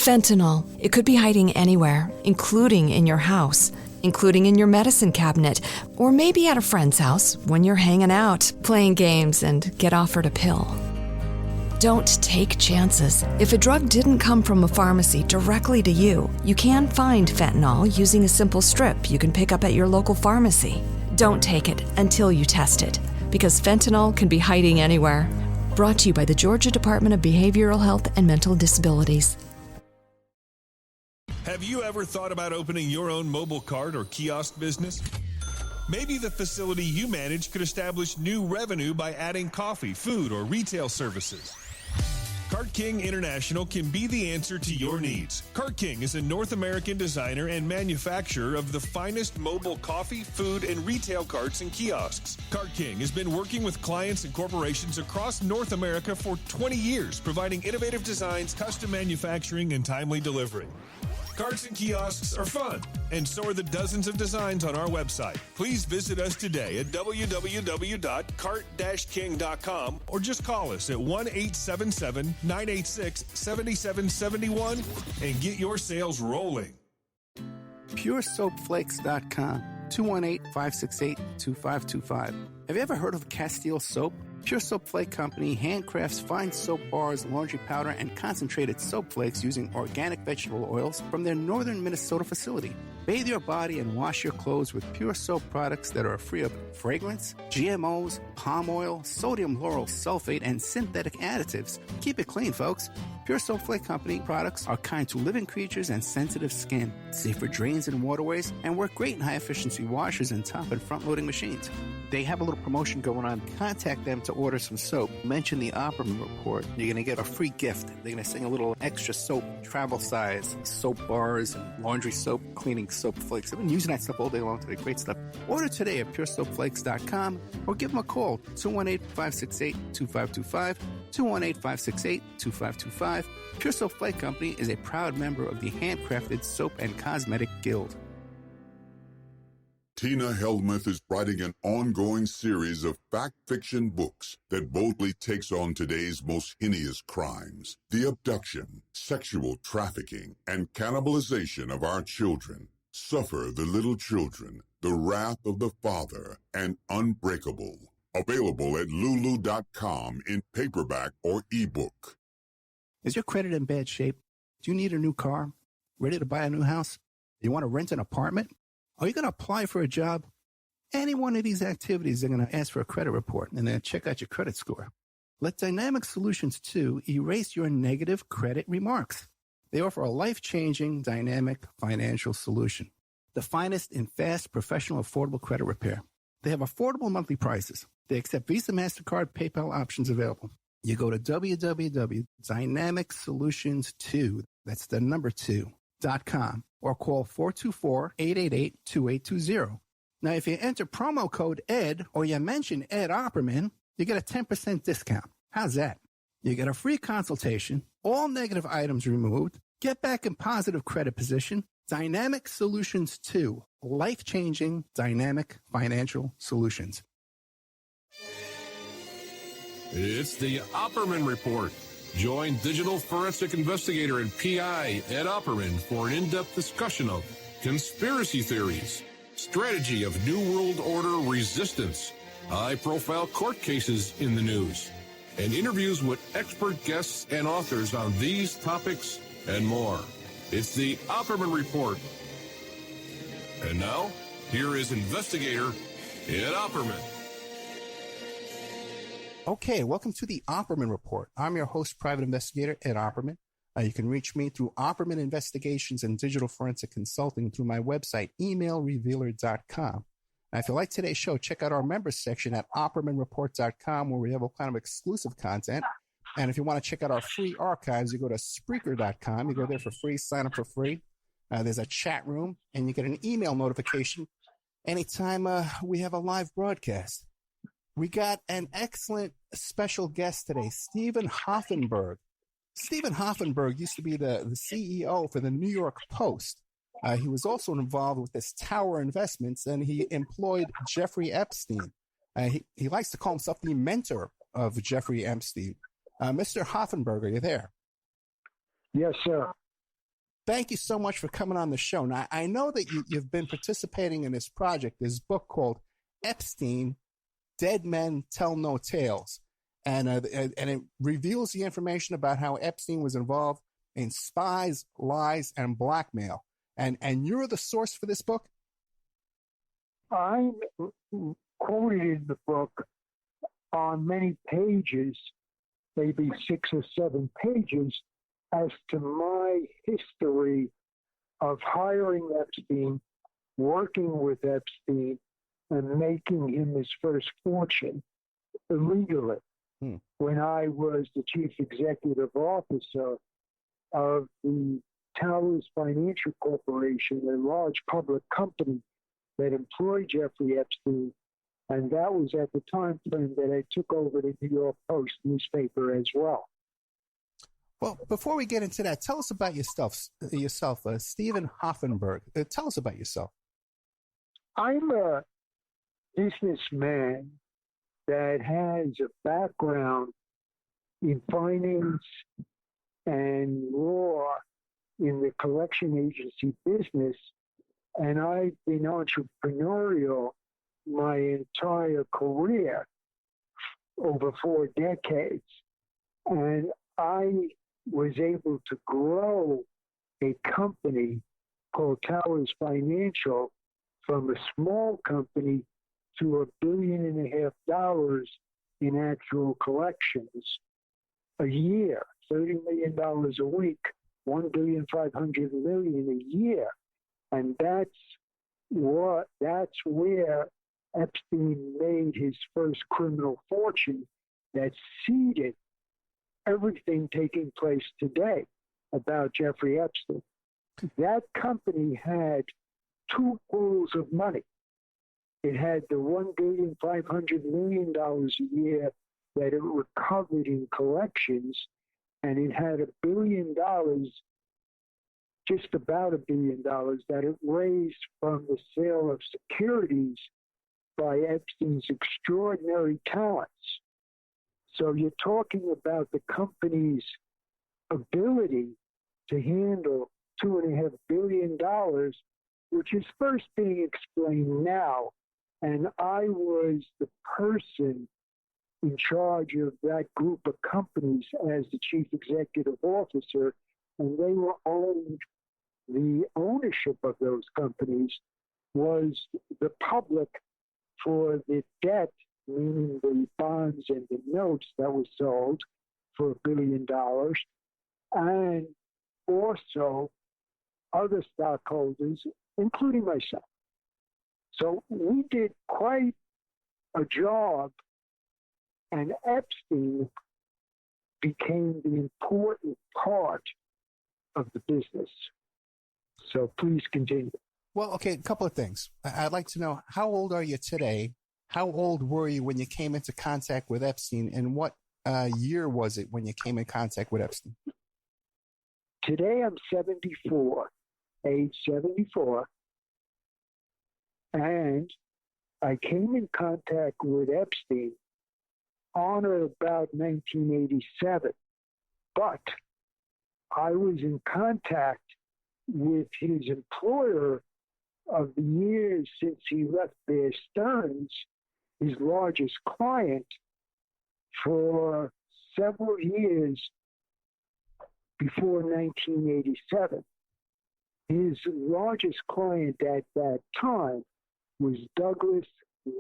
Fentanyl. It could be hiding anywhere, including in your house, including in your medicine cabinet, or maybe at a friend's house when you're hanging out, playing games, and get offered a pill. Don't take chances. If a drug didn't come from a pharmacy directly to you, you can find fentanyl using a simple strip you can pick up at your local pharmacy. Don't take it until you test it, because fentanyl can be hiding anywhere. Brought to you by the Georgia Department of Behavioral Health and Mental Disabilities. Have you ever thought about opening your own mobile cart or kiosk business? Maybe the facility you manage could establish new revenue by adding coffee, food, or retail services. Cart King International can be the answer to your needs. Cart King is a North American designer and manufacturer of the finest mobile coffee, food, and retail carts and kiosks. Cart King has been working with clients and corporations across North America for 20 years, providing innovative designs, custom manufacturing, and timely delivery. Carts and kiosks are fun, and so are the dozens of designs on our website. Please visit us today at www.cart-king.com or just call us at 1-877-986-7771 and get your sales rolling. PureSoapFlakes.com, 218-568-2525. Have you ever heard of Castile Soap? Pure Soap Flake Company handcrafts fine soap bars, laundry powder, and concentrated soap flakes using organic vegetable oils from their northern Minnesota facility. Bathe your body and wash your clothes with Pure Soap products that are free of fragrance, GMOs, palm oil, sodium lauryl sulfate, and synthetic additives. Keep it clean, folks. Pure Soap Flake Company products are kind to living creatures and sensitive skin, safe for drains and waterways, and work great in high-efficiency washers and top and front-loading machines. They have a little promotion going on. Contact them to order some soap. Mention the Opperman Report. You're going to get a free gift. They're going to sing a little extra soap, travel size, soap bars, and laundry soap, cleaning soap flakes. I've been using that stuff all day long today. Great stuff. Order today at puresoapflakes.com or give them a call, 218-568-2525, 218-568-2525. Pure Soap Flake Company is a proud member of the Handcrafted Soap and Cosmetic Guild. Tina Helmuth is writing an ongoing series of fact-fiction books that boldly takes on today's most heinous crimes, the abduction, sexual trafficking, and cannibalization of our children. Suffer the Little Children, The Wrath of the Father, and Unbreakable. Available at lulu.com in paperback or ebook. Is your credit in bad shape? Do you need a new car? Ready to buy a new house? You want to rent an apartment? Are you going to apply for a job? Any one of these activities, they're going to ask for a credit report and then check out your credit score. Let Dynamic Solutions 2 erase your negative credit remarks. They offer a life-changing, dynamic financial solution. The finest in fast, professional, affordable credit repair. They have affordable monthly prices. They accept Visa, MasterCard, PayPal options available. You go to www.dynamicsolutions2, that's the number 2.com, or call 424-888-2820. Now, if you enter promo code ED or you mention Ed Opperman, you get a 10% discount. How's that? You get a free consultation, all negative items removed, get back in positive credit position. Dynamic Solutions 2, life-changing dynamic financial solutions. It's the Opperman Report. Join digital forensic investigator and PI Ed Opperman for an in-depth discussion of conspiracy theories, strategy of New World Order resistance, high-profile court cases in the news, and interviews with expert guests and authors on these topics and more. It's the Opperman Report. And now, here is investigator Ed Opperman. Okay, welcome to the Opperman Report. I'm your host, private investigator Ed Opperman. You can reach me through Opperman Investigations and Digital Forensic Consulting through my website, emailrevealer.com. Now, if you like today's show, check out our members section at oppermanreport.com, where we have all kind of exclusive content. And if you want to check out our free archives, you go to Spreaker.com. You go there for free, sign up for free. There's a chat room, and you get an email notification anytime we have a live broadcast. We got an excellent special guest today, Stephen Hoffenberg. Stephen Hoffenberg used to be the CEO for the New York Post. He was also involved with this Tower Investments, and he employed Jeffrey Epstein. He likes to call himself the mentor of Jeffrey Epstein. Mr. Hoffenberg, are you there? Yes, sir. thank you so much for coming on the show. Now, I know that you've been participating in this project, this book called Epstein, Dead Men Tell No Tales. And it reveals the information about how Epstein was involved in spies, lies, and blackmail. And you're the source for this book? I'm quoted in the book on many pages, maybe 6 or 7 pages, as to my history of hiring Epstein, working with Epstein, and making him his first fortune illegally. When I was the chief executive officer of the Towers Financial Corporation, a large public company that employed Jeffrey Epstein, and that was at the time frame that I took over the New York Post newspaper as well. Well, before we get into that, tell us about yourself, Stephen Hoffenberg. Tell us about yourself. I'm a businessman that has a background in finance and law in the collection agency business, and I've been entrepreneurial my entire career, over 4 decades. And I was able to grow a company called Towers Financial from a small company to $1.5 billion in actual collections a year, $30 million a week, $1.5 billion a year. And that's where Epstein made his first criminal fortune that seeded everything taking place today about Jeffrey Epstein. That company had 2 pools of money. It had the $1.5 billion a year that it recovered in collections, and it had $1 billion, just about $1 billion, that it raised from the sale of securities by Epstein's extraordinary talents. So you're talking about the company's ability to handle $2.5 billion, which is first being explained now. And I was the person in charge of that group of companies as the chief executive officer, and they were owned, the ownership of those companies was the public for the debt, meaning the bonds and the notes that were sold for $1 billion, and also other stockholders, including myself. So we did quite a job, and Epstein became the important part of the business. So please continue. Well, okay, a couple of things. I'd like to know, how old are you today? How old were you when you came into contact with Epstein? And what year was it when you came in contact with Epstein? Today I'm 74, age 74. And I came in contact with Epstein on or about 1987. But I was in contact with his employer of the years since he left Bear Stearns, his largest client, for several years before 1987. His largest client at that time was Douglas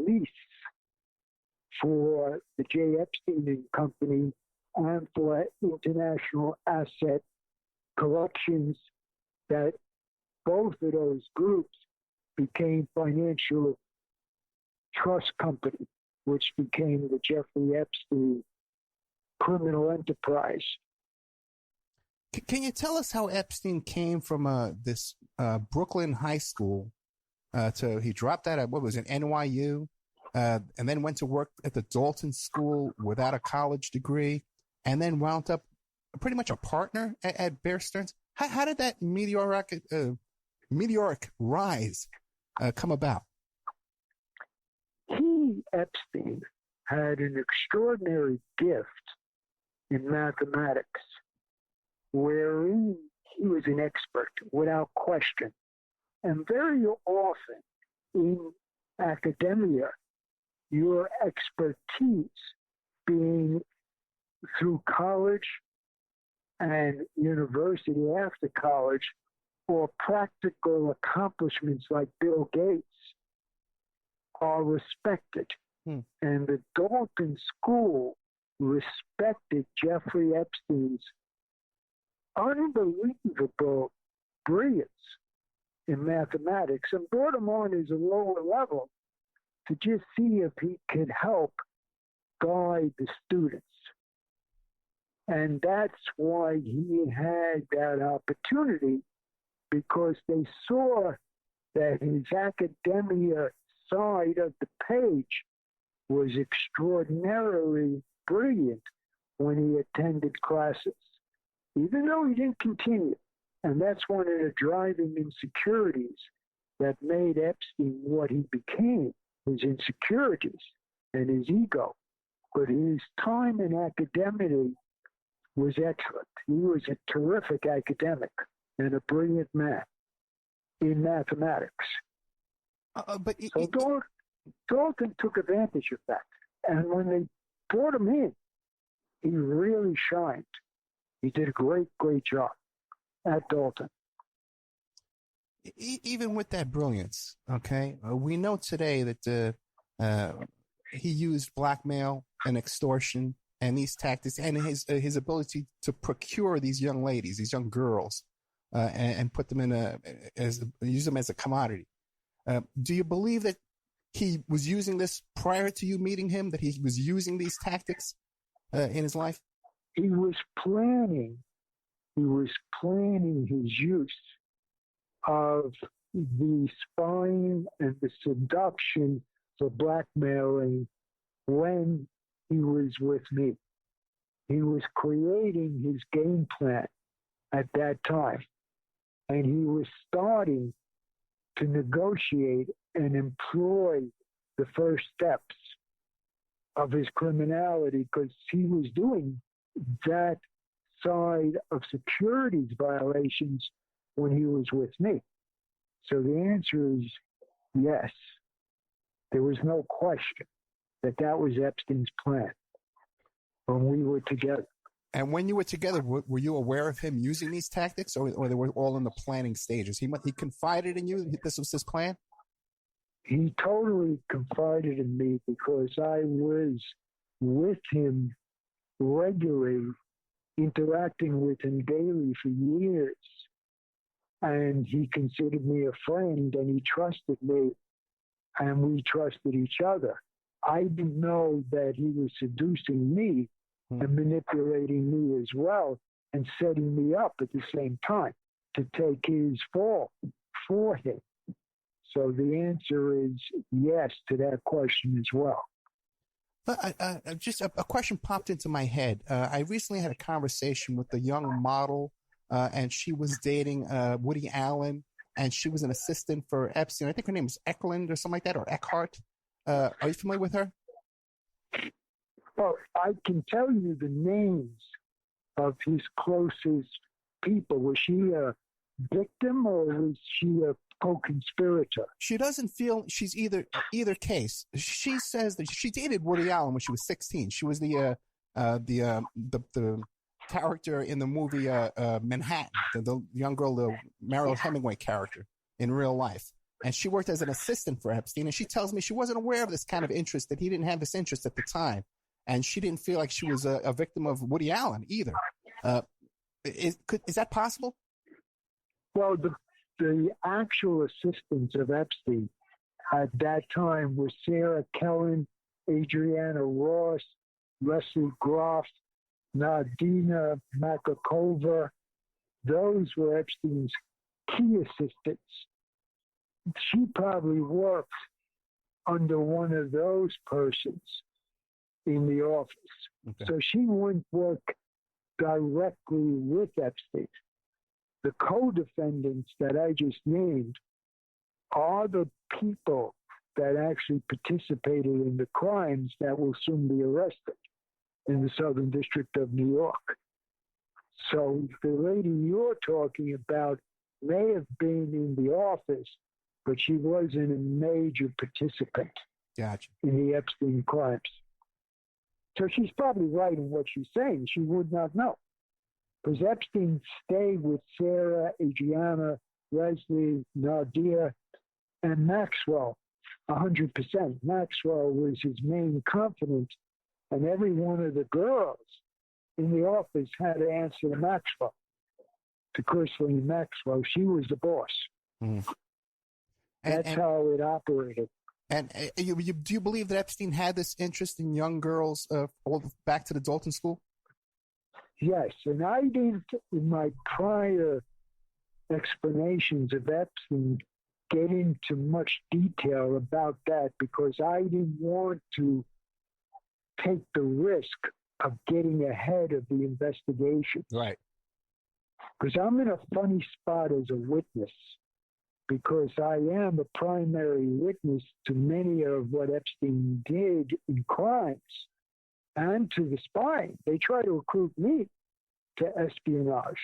Lease for the J. Epstein and Company and for International Asset Collections, that both of those groups became Financial Trust Company, which became the Jeffrey Epstein criminal enterprise. Can you tell us how Epstein came from this Brooklyn high school he dropped out at, what was it, NYU, and then went to work at the Dalton School without a college degree, and then wound up pretty much a partner at Bear Stearns? How did that meteoric rise come about? Epstein, had an extraordinary gift in mathematics, wherein he was an expert without question. And very often in academia, your expertise being through college and university after college, or practical accomplishments like Bill Gates, are respected. And the Dalton School respected Jeffrey Epstein's unbelievable brilliance in mathematics and brought him on as a lower level to just see if he could help guide the students. And that's why he had that opportunity, because they saw that his academia side of the page was extraordinarily brilliant when he attended classes, even though he didn't continue. And that's one of the driving insecurities that made Epstein what he became, his insecurities and his ego. But his time in academia was excellent. He was a terrific academic and a brilliant man in mathematics. So Dalton took advantage of that. And when they brought him in, he really shined. He did a great, great job at Dalton. Even with that brilliance, okay, we know today that he used blackmail and extortion and these tactics and his ability to procure these young ladies, these young girls, and put them use them as a commodity. Do you believe that he was using this prior to you meeting him, that he was using these tactics in his life? He was planning his use of the spying and the seduction for blackmailing when he was with me. He was creating his game plan at that time, and he was starting to negotiate and employ the first steps of his criminality, because he was doing that side of securities violations when he was with me. So the answer is yes. There was no question that was Epstein's plan when we were together. And when you were together, were you aware of him using these tactics, or they were all in the planning stages? He confided in you this was his plan? He totally confided in me because I was with him regularly, interacting with him daily for years. And he considered me a friend, and he trusted me, and we trusted each other. I didn't know that he was seducing me and manipulating me as well, and setting me up at the same time to take his fall for him. So the answer is yes to that question as well. Just a question popped into my head. I recently had a conversation with a young model, and she was dating Woody Allen, and she was an assistant for Epstein. I think her name is Eklund or something like that, or Eckhart. Are you familiar with her? Well, I can tell you the names of his closest people. Was she a victim or was she a co-conspirator? She doesn't feel she's either case. She says that she dated Woody Allen when she was 16. She was the character in the movie Manhattan, the young girl, the Mariel Hemingway character in real life. And she worked as an assistant for Epstein. And she tells me she wasn't aware of this kind of interest, that he didn't have this interest at the time. And she didn't feel like she was a victim of Woody Allen either. Is that possible? Well, the actual assistants of Epstein at that time were Sarah Kellen, Adriana Ross, Leslie Groff, Nadina Makakova. Those were Epstein's key assistants. She probably worked under one of those persons in the office. Okay. So she wouldn't work directly with Epstein. The co-defendants that I just named are the people that actually participated in the crimes that will soon be arrested in the Southern District of New York. So the lady you're talking about may have been in the office, but she wasn't a major participant Gotcha. in the Epstein crimes. So she's probably right in what she's saying. She would not know. Because Epstein stayed with Sarah, Adriana, Leslie, Nadia, and Maxwell 100%. Maxwell was his main confidant, and every one of the girls in the office had to answer to Maxwell, to Christine Maxwell. She was the boss. Mm. That's how it operated. And do you believe that Epstein had this interest in young girls all back to the Dalton School? Yes, and I didn't, in my prior explanations of Epstein, get into much detail about that because I didn't want to take the risk of getting ahead of the investigation. Right. Because I'm in a funny spot as a witness, because I am a primary witness to many of what Epstein did in crimes and to the spying. They try to recruit me to espionage.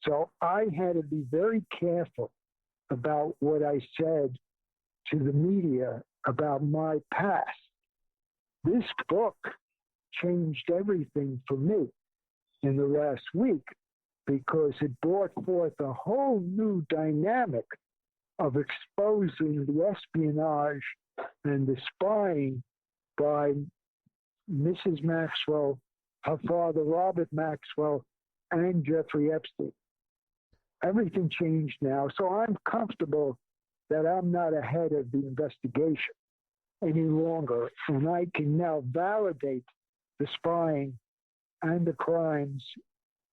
So I had to be very careful about what I said to the media about my past. This book changed everything for me in the last week because it brought forth a whole new dynamic of exposing the espionage and the spying by Mrs. Maxwell, her father, Robert Maxwell, and Jeffrey Epstein. Everything changed now, so I'm comfortable that I'm not ahead of the investigation any longer, and I can now validate the spying and the crimes,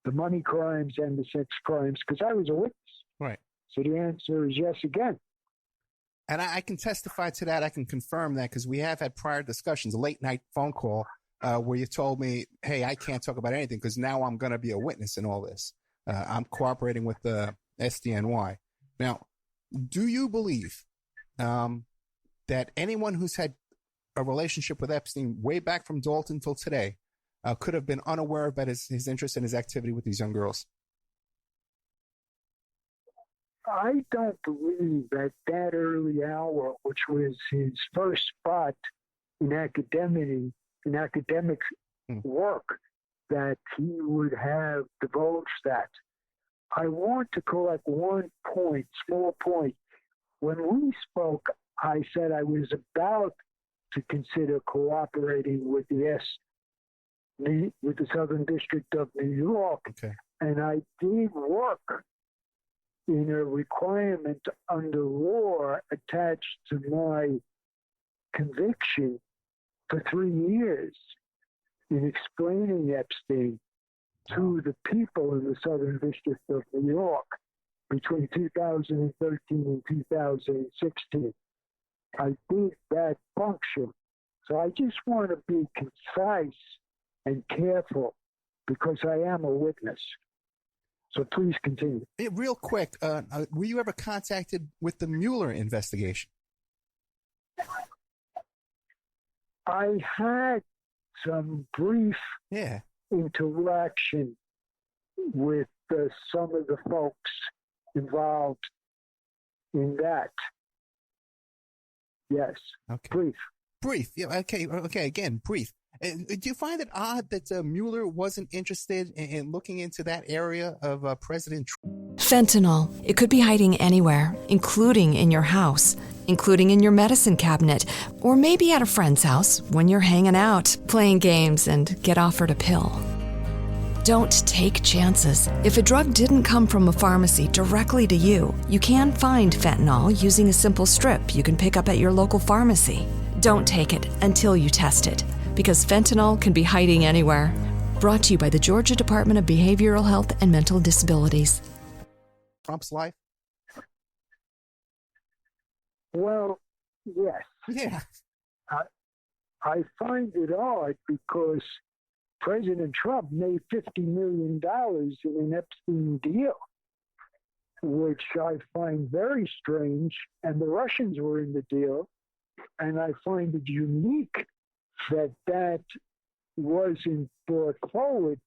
the money crimes and the sex crimes, because I was a witness. Right. So the answer is yes again. And I can testify to that. I can confirm that because we have had prior discussions, a late night phone call where you told me, hey, I can't talk about anything because now I'm going to be a witness in all this. I'm cooperating with the SDNY. Now, do you believe that anyone who's had a relationship with Epstein way back from Dalton till today could have been unaware about his interest and his activity with these young girls? I don't believe at that early hour, which was his first spot in academic work, that he would have divulged that. I want to correct one point, small point. When we spoke, I said I was about to consider cooperating with the Southern District of New York, okay. And I did work in a requirement under law attached to my conviction for 3 years in explaining Epstein to the people in the Southern District of New York between 2013 and 2016. I did that function. So I just want to be concise and careful because I am a witness. So please continue. Hey, real quick, were you ever contacted with the Mueller investigation? I had some brief Yeah. interaction with some of the folks involved in that. Yes. Okay. Brief. Yeah. Okay. Again, brief. Do you find it odd that Mueller wasn't interested in looking into that area of President Trump? Fentanyl. It could be hiding anywhere, including in your house, including in your medicine cabinet, or maybe at a friend's house when you're hanging out, playing games, and get offered a pill. Don't take chances. If a drug didn't come from a pharmacy directly to you, you can find fentanyl using a simple strip you can pick up at your local pharmacy. Don't take it until you test it, because fentanyl can be hiding anywhere. Brought to you by the Georgia Department of Behavioral Health and Mental Disabilities. Trump's life? Well, yes. Yeah. I find it odd because President Trump made $50 million in an Epstein deal, which I find very strange. And the Russians were in the deal. And I find it unique that wasn't brought forward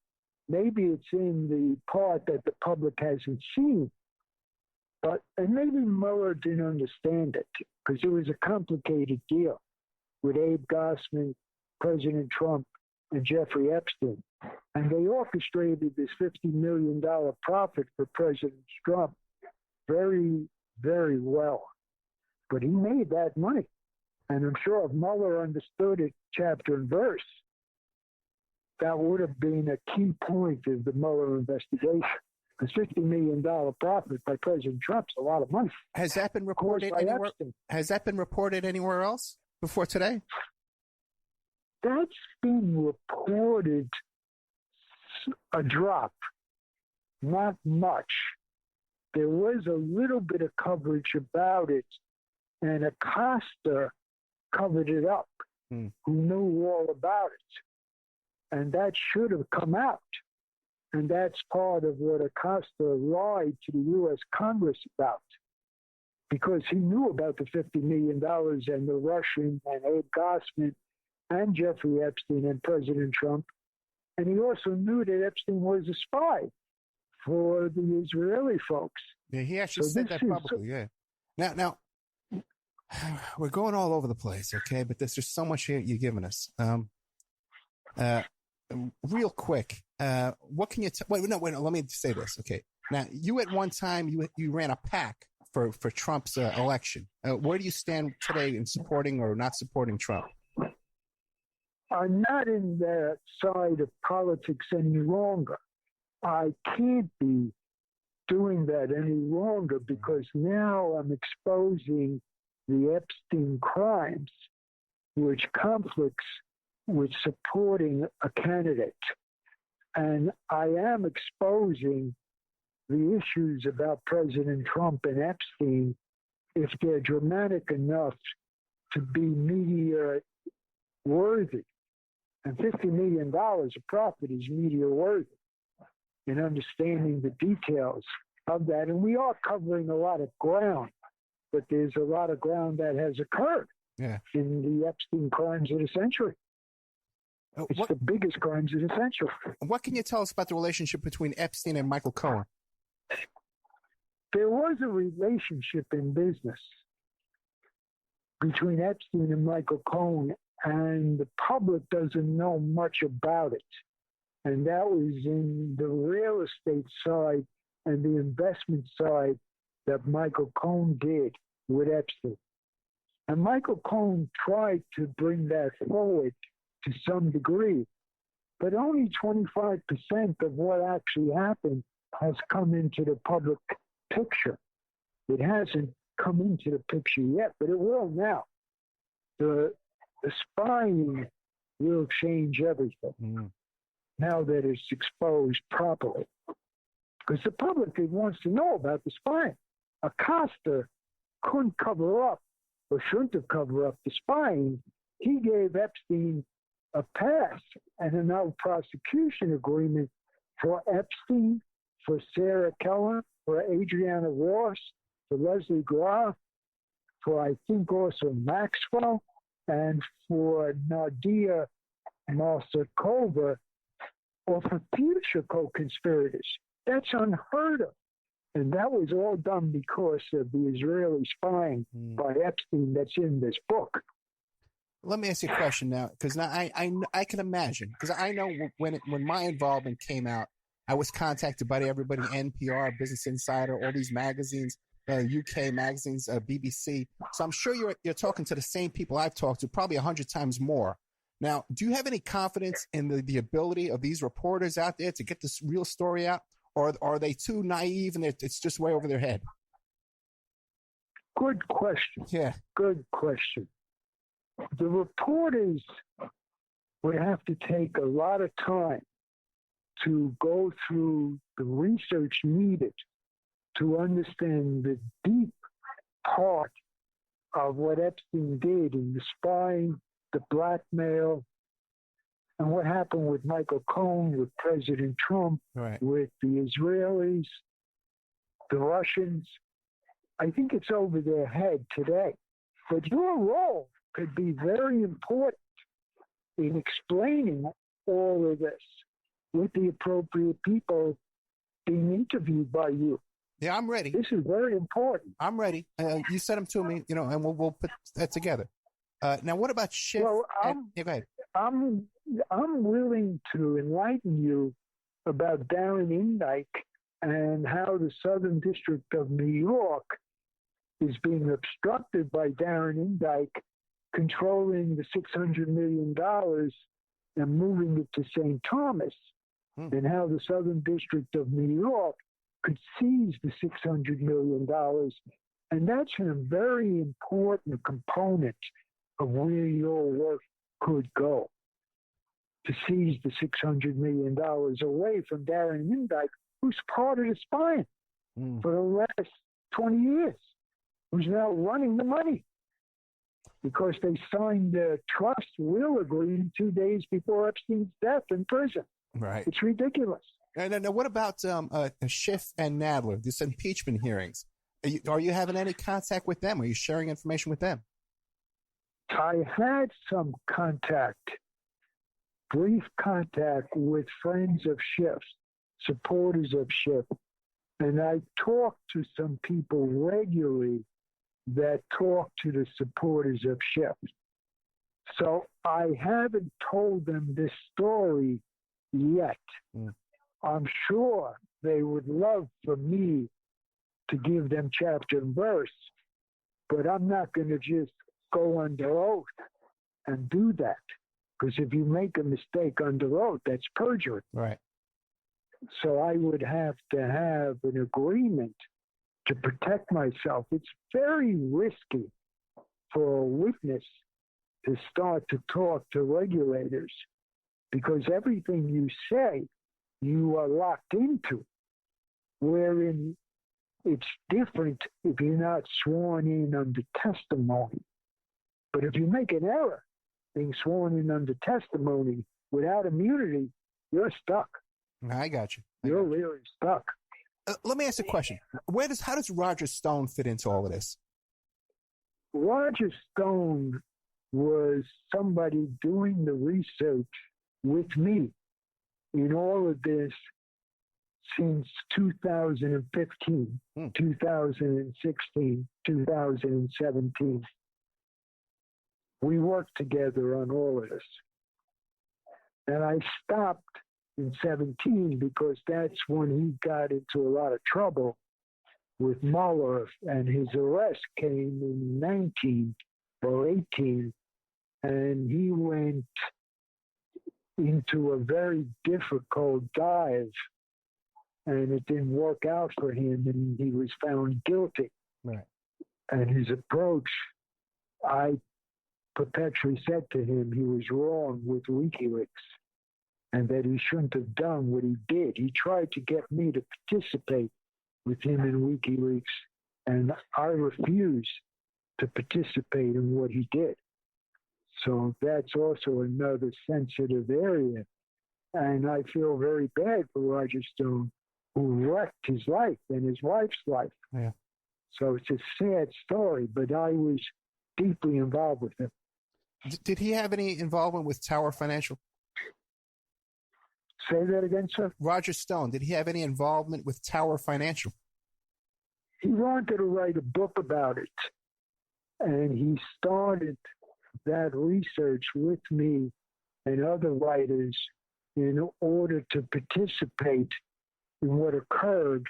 maybe it's in the part that the public hasn't seen, and maybe Mueller didn't understand it because it was a complicated deal with Abe Gossman, President Trump, and Jeffrey Epstein. And they orchestrated this $50 million profit for President Trump very, very well. But he made that money. And I'm sure if Mueller understood it chapter and verse, that would have been a key point of the Mueller investigation. Because $50 million profit by President Trump's a lot of money. Has that been reported anywhere? Has that been reported anywhere else before today? That's been reported a drop, not much. There was a little bit of coverage about it, and Acosta covered it up, who knew all about it. And that should have come out. And that's part of what Acosta lied to the U.S. Congress about, because he knew about the $50 million and the Russian and Abe Gossman and Jeffrey Epstein and President Trump. And he also knew that Epstein was a spy for the Israeli folks. Yeah, he actually said that publicly, yeah. Now, we're going all over the place, okay? But there's just so much here you're giving us. Real quick, what can you wait, let me say this, okay? Now, you at one time, you ran a PAC for Trump's election. Where do you stand today in supporting or not supporting Trump? I'm not in that side of politics any longer. I can't be doing that any longer because now I'm exposing the Epstein crimes, which conflicts with supporting a candidate. And I am exposing the issues about President Trump and Epstein if they're dramatic enough to be media worthy. And $50 million of profit is media worthy in understanding the details of that. And we are covering a lot of ground, but there's a lot of ground that has occurred in the Epstein crimes of the century. It's the biggest crimes of the century. What can you tell us about the relationship between Epstein and Michael Cohen? There was a relationship in business between Epstein and Michael Cohen, and the public doesn't know much about it. And that was in the real estate side and the investment side that Michael Cohen did with Epstein. And Michael Cohen tried to bring that forward to some degree, but only 25% of what actually happened has come into the public picture. It hasn't come into the picture yet, but it will now. The spying will change everything now that it's exposed properly. Because the public wants to know about the spying. Acosta couldn't cover up, or shouldn't have covered up the spying. He gave Epstein a pass and a no prosecution agreement for Epstein, for Sarah Keller, for Adriana Ross, for Leslie Groff, for I think also Maxwell, and for Nadia Marsakova, or for future co-conspirators. That's unheard of. And that was all done because of the Israeli spying by Epstein that's in this book. Let me ask you a question now, because now I can imagine, because I know when my involvement came out, I was contacted by everybody, NPR, Business Insider, all these magazines, UK magazines, BBC. So I'm sure you're talking to the same people I've talked to, probably 100 times more. Now, do you have any confidence in the ability of these reporters out there to get this real story out, or are they too naive and it's just way over their head? Good question. Yeah. Good question. The reporters would have to take a lot of time to go through the research needed to understand the deep part of what Epstein did in the spying, the blackmail, and what happened with Michael Cohen, with President Trump, with the Israelis, the Russians. I think it's over their head today. But your role could be very important in explaining all of this. with the appropriate people being interviewed by you. Yeah, I'm ready. This is very important. I'm ready. You send them to me, and we'll put that together. Now, what about Schiff? Well, go ahead. I'm willing to enlighten you about Darren Indyke and how the Southern District of New York is being obstructed by Darren Indyke controlling the $600 million and moving it to St. Thomas, and how the Southern District of New York could seize the $600 million. And that's a very important component of where your work could go, to seize the $600 million away from Darren Indyke, who's part of the spine for the last 20 years, who's now running the money because they signed the trust will agreement 2 days before Epstein's death in prison. Right. It's ridiculous. And what about Schiff and Nadler, this impeachment hearings? Are you having any contact with them? Are you sharing information with them? I had some brief contact with friends of Schiff, supporters of Schiff, and I talked to some people regularly that talk to the supporters of Schiff. So I haven't told them this story yet. I'm sure they would love for me to give them chapter and verse, but I'm not going to just go under oath and do that, because if you make a mistake under oath, that's perjury. Right. So I would have to have an agreement to protect myself. It's very risky for a witness to start to talk to regulators, because everything you say, you are locked into, wherein it's different if you're not sworn in under testimony. But if you make an error being sworn in under testimony without immunity, you're stuck. I got you. You're really stuck. Let me ask a question. How does Roger Stone fit into all of this? Roger Stone was somebody doing the research with me in all of this since 2015, 2016, 2017. We worked together on all of this. And I stopped in 17 because that's when he got into a lot of trouble with Mueller, and his arrest came in 19 or 18, and he went into a very difficult dive, and it didn't work out for him, and he was found guilty. Right. And his approach, I perpetually said to him he was wrong with WikiLeaks and that he shouldn't have done what he did. He tried to get me to participate with him in WikiLeaks, and I refused to participate in what he did. So that's also another sensitive area. And I feel very bad for Roger Stone, who wrecked his life and his wife's life. Yeah. So it's a sad story, but I was deeply involved with him. Did he have any involvement with Tower Financial? Say that again, sir? Roger Stone, did he have any involvement with Tower Financial? He wanted to write a book about it, and he started that research with me and other writers in order to participate in what occurred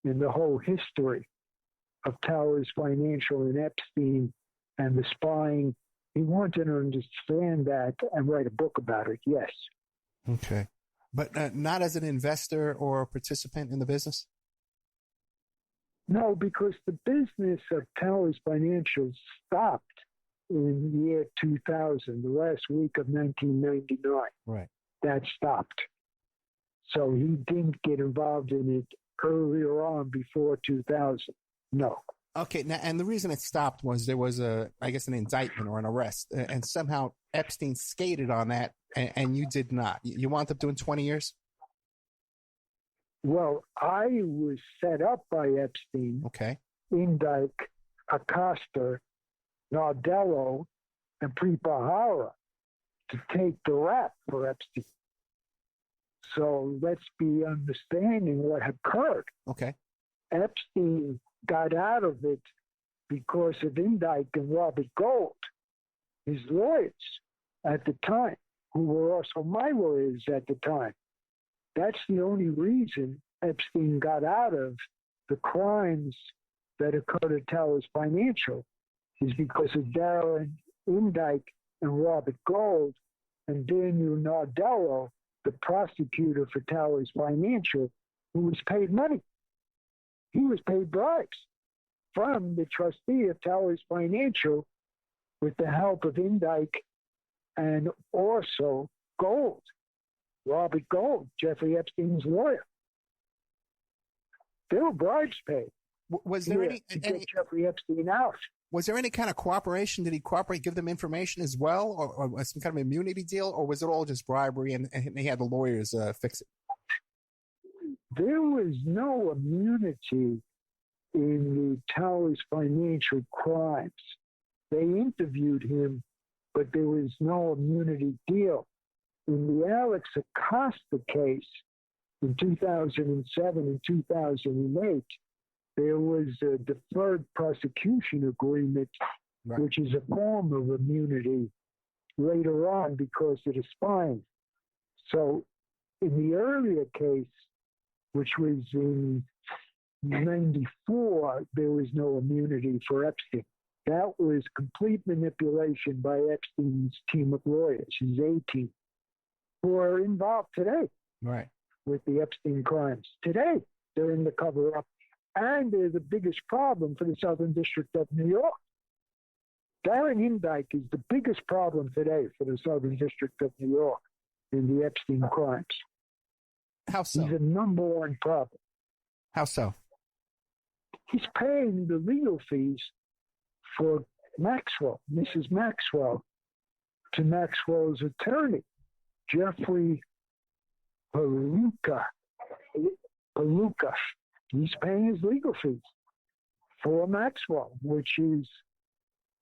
in the whole history of Towers Financial and Epstein and the spying. He wanted to understand that and write a book about it, yes. Okay. But not as an investor or a participant in the business? No, because the business of Towers Financial stopped in the year 2000, the last week of 1999. Right. That stopped. So he didn't get involved in it earlier on before 2000. No. Okay. Now, and the reason it stopped was there was an indictment or an arrest, and somehow Epstein skated on that, and you did not. You wound up doing 20 years? Well, I was set up by Epstein. Okay. Indyke, Acosta, Nardello, and Pripahara to take the rap for Epstein. So let's be understanding what occurred. Okay. Epstein got out of it because of Indike and Robert Gold, his lawyers at the time, who were also my lawyers at the time. That's the only reason Epstein got out of the crimes that occurred at Towers Financial, is because of Darren Indike and Robert Gold and Daniel Nardello, the prosecutor for Towers Financial, who was paid money. He was paid bribes from the trustee of Towers Financial with the help of Indike and also Gold, Robert Gold, Jeffrey Epstein's lawyer. There were bribes paid. Was there any get Jeffrey Epstein out? Was there any kind of cooperation? Did he cooperate, give them information as well, or some kind of immunity deal, or was it all just bribery and he had the lawyers fix it? There was no immunity in the Towers Financial crimes. They interviewed him, but there was no immunity deal. In the Alex Acosta case in 2007 and 2008, there was a deferred prosecution agreement, right, which is a form of immunity later on because of the spying. So in the earlier case, which was in 94, there was no immunity for Epstein. That was complete manipulation by Epstein's team of lawyers, his A-team, who are involved today, right, with the Epstein crimes. Today, they're in the cover-up, and they're the biggest problem for the Southern District of New York. Darren Indike is the biggest problem today for the Southern District of New York in the Epstein crimes. How so? He's the number one problem. How so? He's paying the legal fees for Maxwell, Mrs. Maxwell, to Maxwell's attorney, Jeffrey Paluca. He's paying his legal fees for Maxwell, which is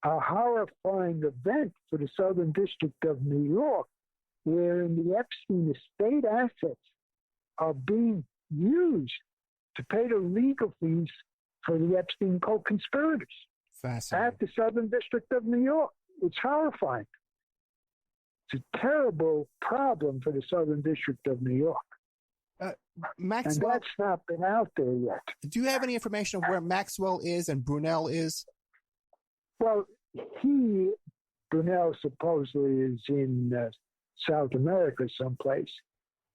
a horrifying event for the Southern District of New York, wherein the Epstein estate assets are being used to pay the legal fees for the Epstein co-conspirators at the Southern District of New York. It's horrifying. It's a terrible problem for the Southern District of New York. Maxwell, and that's not been out there yet. Do you have any information of where Maxwell is and Brunel is? Well, Brunel supposedly is in South America someplace.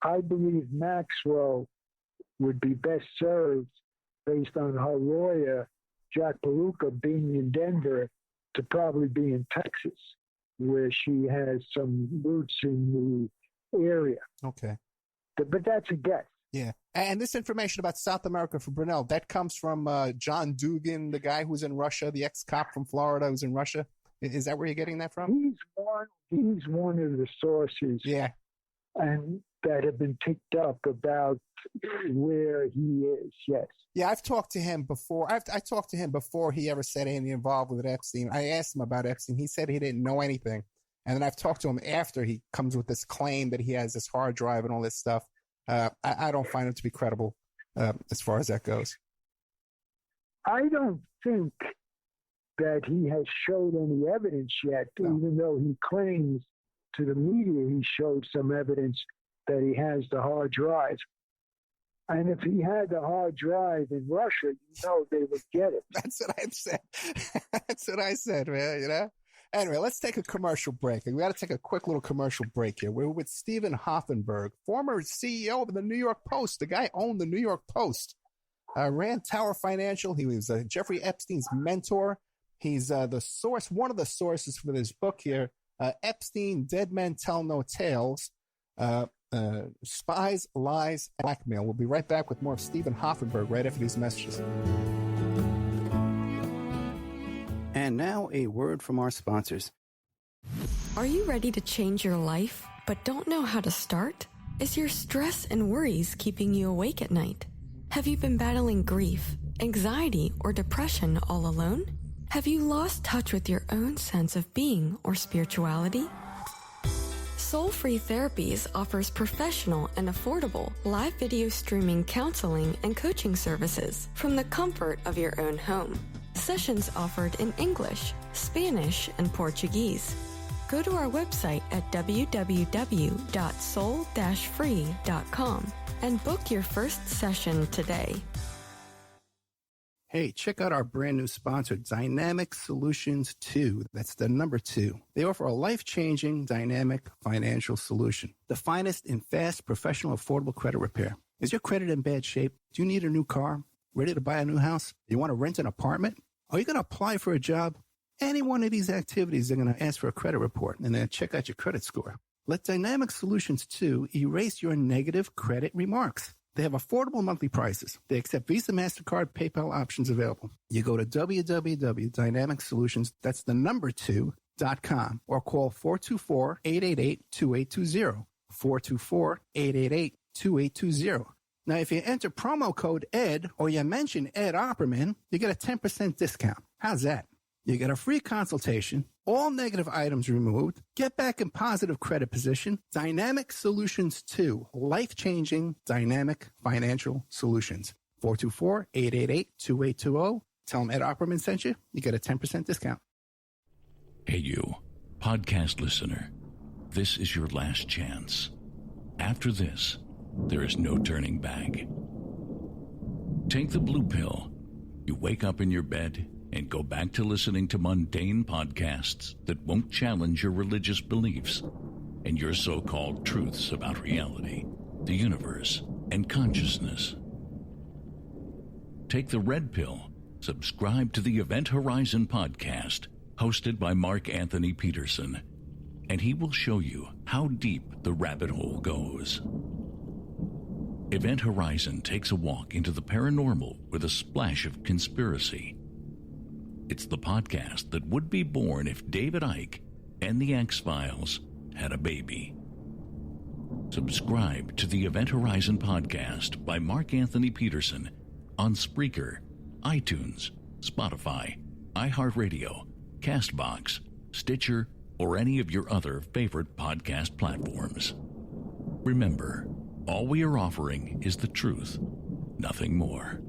I believe Maxwell would be best served, based on her lawyer, Jack Paluca, being in Denver, to probably be in Texas, where she has some roots in the area. Okay. But that's a guess. Yeah. And this information about South America for Brunel, that comes from John Dugan, the guy who's in Russia, the ex-cop from Florida who's in Russia. Is that where you're getting that from? He's one of the sources. Yeah. And that have been picked up about where he is, yes. Yeah, I've talked to him before. I talked to him before he ever said anything involved with Epstein. I asked him about Epstein. He said he didn't know anything. And then I've talked to him after he comes with this claim that he has this hard drive and all this stuff. I don't find him to be credible as far as that goes. I don't think that he has showed any evidence yet, even though he claims to the media he showed some evidence that he has the hard drive. And if he had the hard drive in Russia, they would get it. That's what I said. That's what I said, man, you know? Anyway, let's take a commercial break. We got to take a quick little commercial break here. We're with Stephen Hoffenberg, former CEO of the New York Post. The guy owned the New York Post, ran Tower Financial. He was Jeffrey Epstein's mentor. He's the source, one of the sources for this book here, Epstein, Dead Men Tell No Tales, Spies, Lies, and Blackmail. We'll be right back with more of Stephen Hoffenberg right after these messages. And now a word from our sponsors. Are you ready to change your life, but don't know how to start? Is your stress and worries keeping you awake at night? Have you been battling grief, anxiety, or depression all alone? Have you lost touch with your own sense of being or spirituality? Soul Free Therapies offers professional and affordable live video streaming counseling and coaching services from the comfort of your own home. Sessions offered in English, Spanish, and Portuguese. Go to our website at www.soul-free.com and book your first session today. Hey, check out our brand new sponsor, Dynamic Solutions 2. That's the number 2. They offer a life-changing, dynamic financial solution. The finest in fast, professional, affordable credit repair. Is your credit in bad shape? Do you need a new car? Ready to buy a new house? You want to rent an apartment? Are you going to apply for a job? Any one of these activities, they're going to ask for a credit report and then check out your credit score. Let Dynamic Solutions 2 erase your negative credit remarks. They have affordable monthly prices. They accept Visa, MasterCard, PayPal options available. You go to www.dynamicsolutions, that's the number 2.com, or call 424-888-2820. 424-888-2820. Now, if you enter promo code ED or you mention Ed Opperman, you get a 10% discount. How's that? You get a free consultation, all negative items removed, get back in positive credit position. Dynamic Solutions 2, life-changing dynamic financial solutions. 424-888-2820. Tell them Ed Opperman sent you. You get a 10% discount. Hey, you, podcast listener. This is your last chance. After this, there is no turning back. Take the blue pill. You wake up in your bed and go back to listening to mundane podcasts that won't challenge your religious beliefs and your so-called truths about reality, the universe, and consciousness. Take the red pill. Subscribe to the Event Horizon podcast, hosted by Mark Anthony Peterson, and he will show you how deep the rabbit hole goes. Event Horizon takes a walk into the paranormal with a splash of conspiracy. It's the podcast that would be born if David Icke and the X-Files had a baby. Subscribe to the Event Horizon podcast by Mark Anthony Peterson on Spreaker, iTunes, Spotify, iHeartRadio, CastBox, Stitcher, or any of your other favorite podcast platforms. Remember, all we are offering is the truth, nothing more.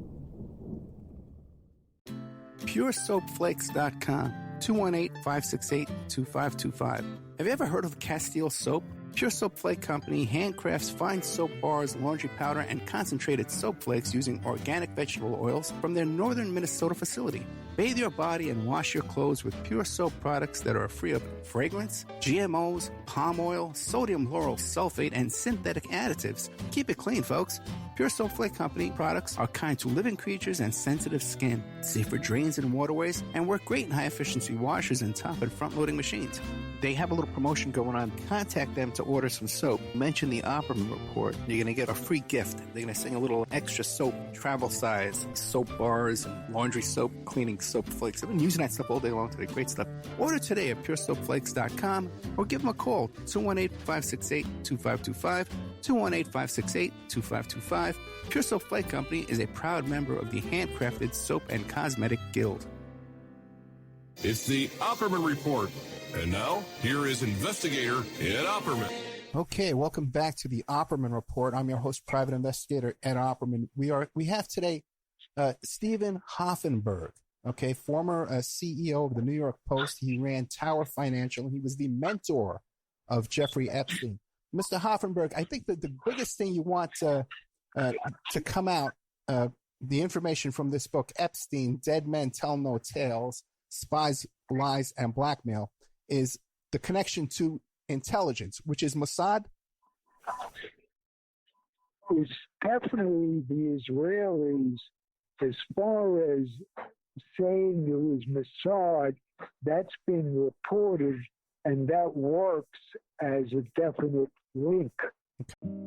PureSoapFlakes.com, 218-568-2525. Have you ever heard of Castile Soap? Pure Soap Flake Company handcrafts fine soap bars, laundry powder, and concentrated soap flakes using organic vegetable oils from their northern Minnesota facility. Bathe your body and wash your clothes with Pure Soap products that are free of fragrance, GMOs, palm oil, sodium lauryl sulfate, and synthetic additives. Keep it clean, folks. Pure Soap Flake Company products are kind to living creatures and sensitive skin, safe for drains and waterways, and work great in high-efficiency washers and top and front-loading machines. They have a little promotion going on. Contact them to order some soap. Mention the Opperman Report. You're going to get a free gift. They're going to send a little extra soap, travel size, soap bars, and laundry soap, cleaning soap flakes. I've been using that stuff all day long today. Great stuff. Order today at PureSoapFlakes.com or give them a call, 218-568-2525, 218-568-2525. Pure Soap Flake Company is a proud member of the Handcrafted Soap and Cosmetic Guild. It's the Opperman Report. And now, here is investigator Ed Opperman. Okay, welcome back to the Opperman Report. I'm your host, private investigator Ed Opperman. We have today Stephen Hoffenberg, okay, former CEO of the New York Post. He ran Tower Financial. He was the mentor of Jeffrey Epstein. Mr. Hoffenberg, I think that the biggest thing you want to come out, the information from this book, Epstein, Dead Men Tell No Tales, Spies, Lies, and Blackmail, is the connection to intelligence, which is Mossad? It's definitely the Israelis. As far as saying it was Mossad, that's been reported, and that works as a definite link.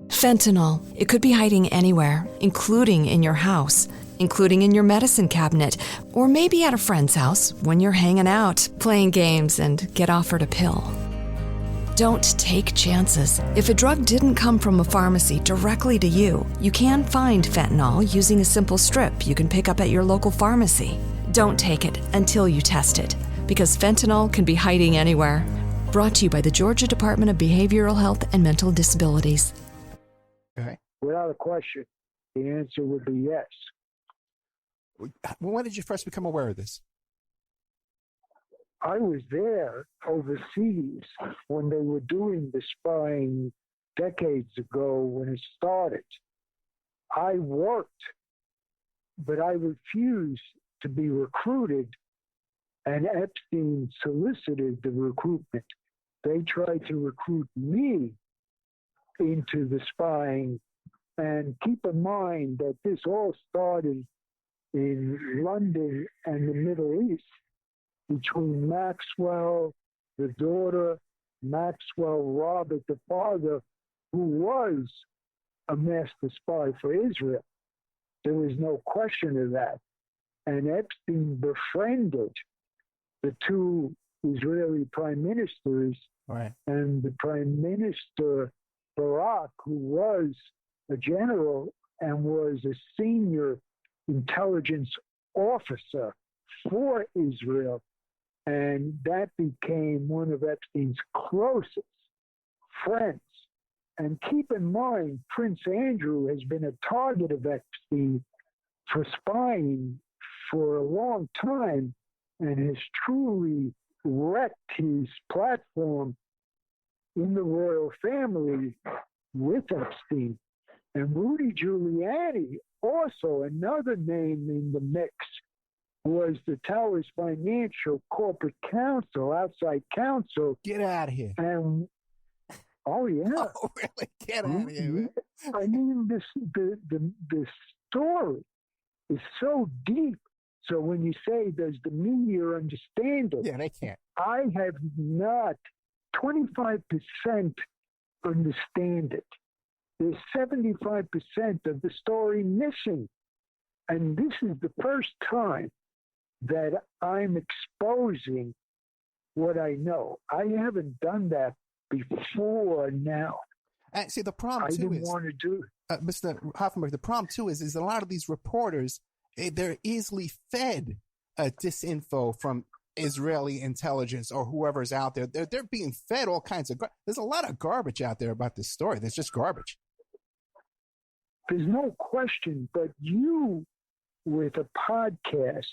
Fentanyl. It could be hiding anywhere, including in your house, including in your medicine cabinet, or maybe at a friend's house when you're hanging out, playing games, and get offered a pill. Don't take chances. If a drug didn't come from a pharmacy directly to you, you can find fentanyl using a simple strip you can pick up at your local pharmacy. Don't take it until you test it, because fentanyl can be hiding anywhere. Brought to you by the Georgia Department of Behavioral Health and Mental Disabilities. Okay. Without a question, the answer would be yes. When did you first become aware of this? I was there overseas when they were doing the spying decades ago when it started. I worked, but I refused to be recruited, and Epstein solicited the recruitment. They tried to recruit me into the spying, and keep in mind that this all started in London and the Middle East between Maxwell, the daughter, Maxwell Robert, the father, who was a master spy for Israel. There was no question of that. And Epstein befriended the two Israeli prime ministers, Right. and the prime minister, Barak, who was a general and was a senior intelligence officer for Israel. And that became one of Epstein's closest friends. And keep in mind, Prince Andrew has been a target of Epstein for spying for a long time and has truly wrecked his platform in the royal family with Epstein. And Rudy Giuliani, also another name in the mix, was the Towers Financial Corporate Counsel, outside counsel. Get out of here. And oh yeah, Oh, really? Get out of here, man. I mean, the story is so deep. So when you say, does the media understand it? Yeah, they can't. I have not 25% understand it. There's 75% of the story missing. And this is the first time that I'm exposing what I know. I haven't done that before now. And see, the problem I too didn't is, want to do it. Mr. Hoffenberg, the problem too is a lot of these reporters, they're easily fed disinfo from Israeli intelligence or whoever's out there. They're being fed all kinds of. There's a lot of garbage out there about this story. There's just garbage. There's no question, but you, with a podcast,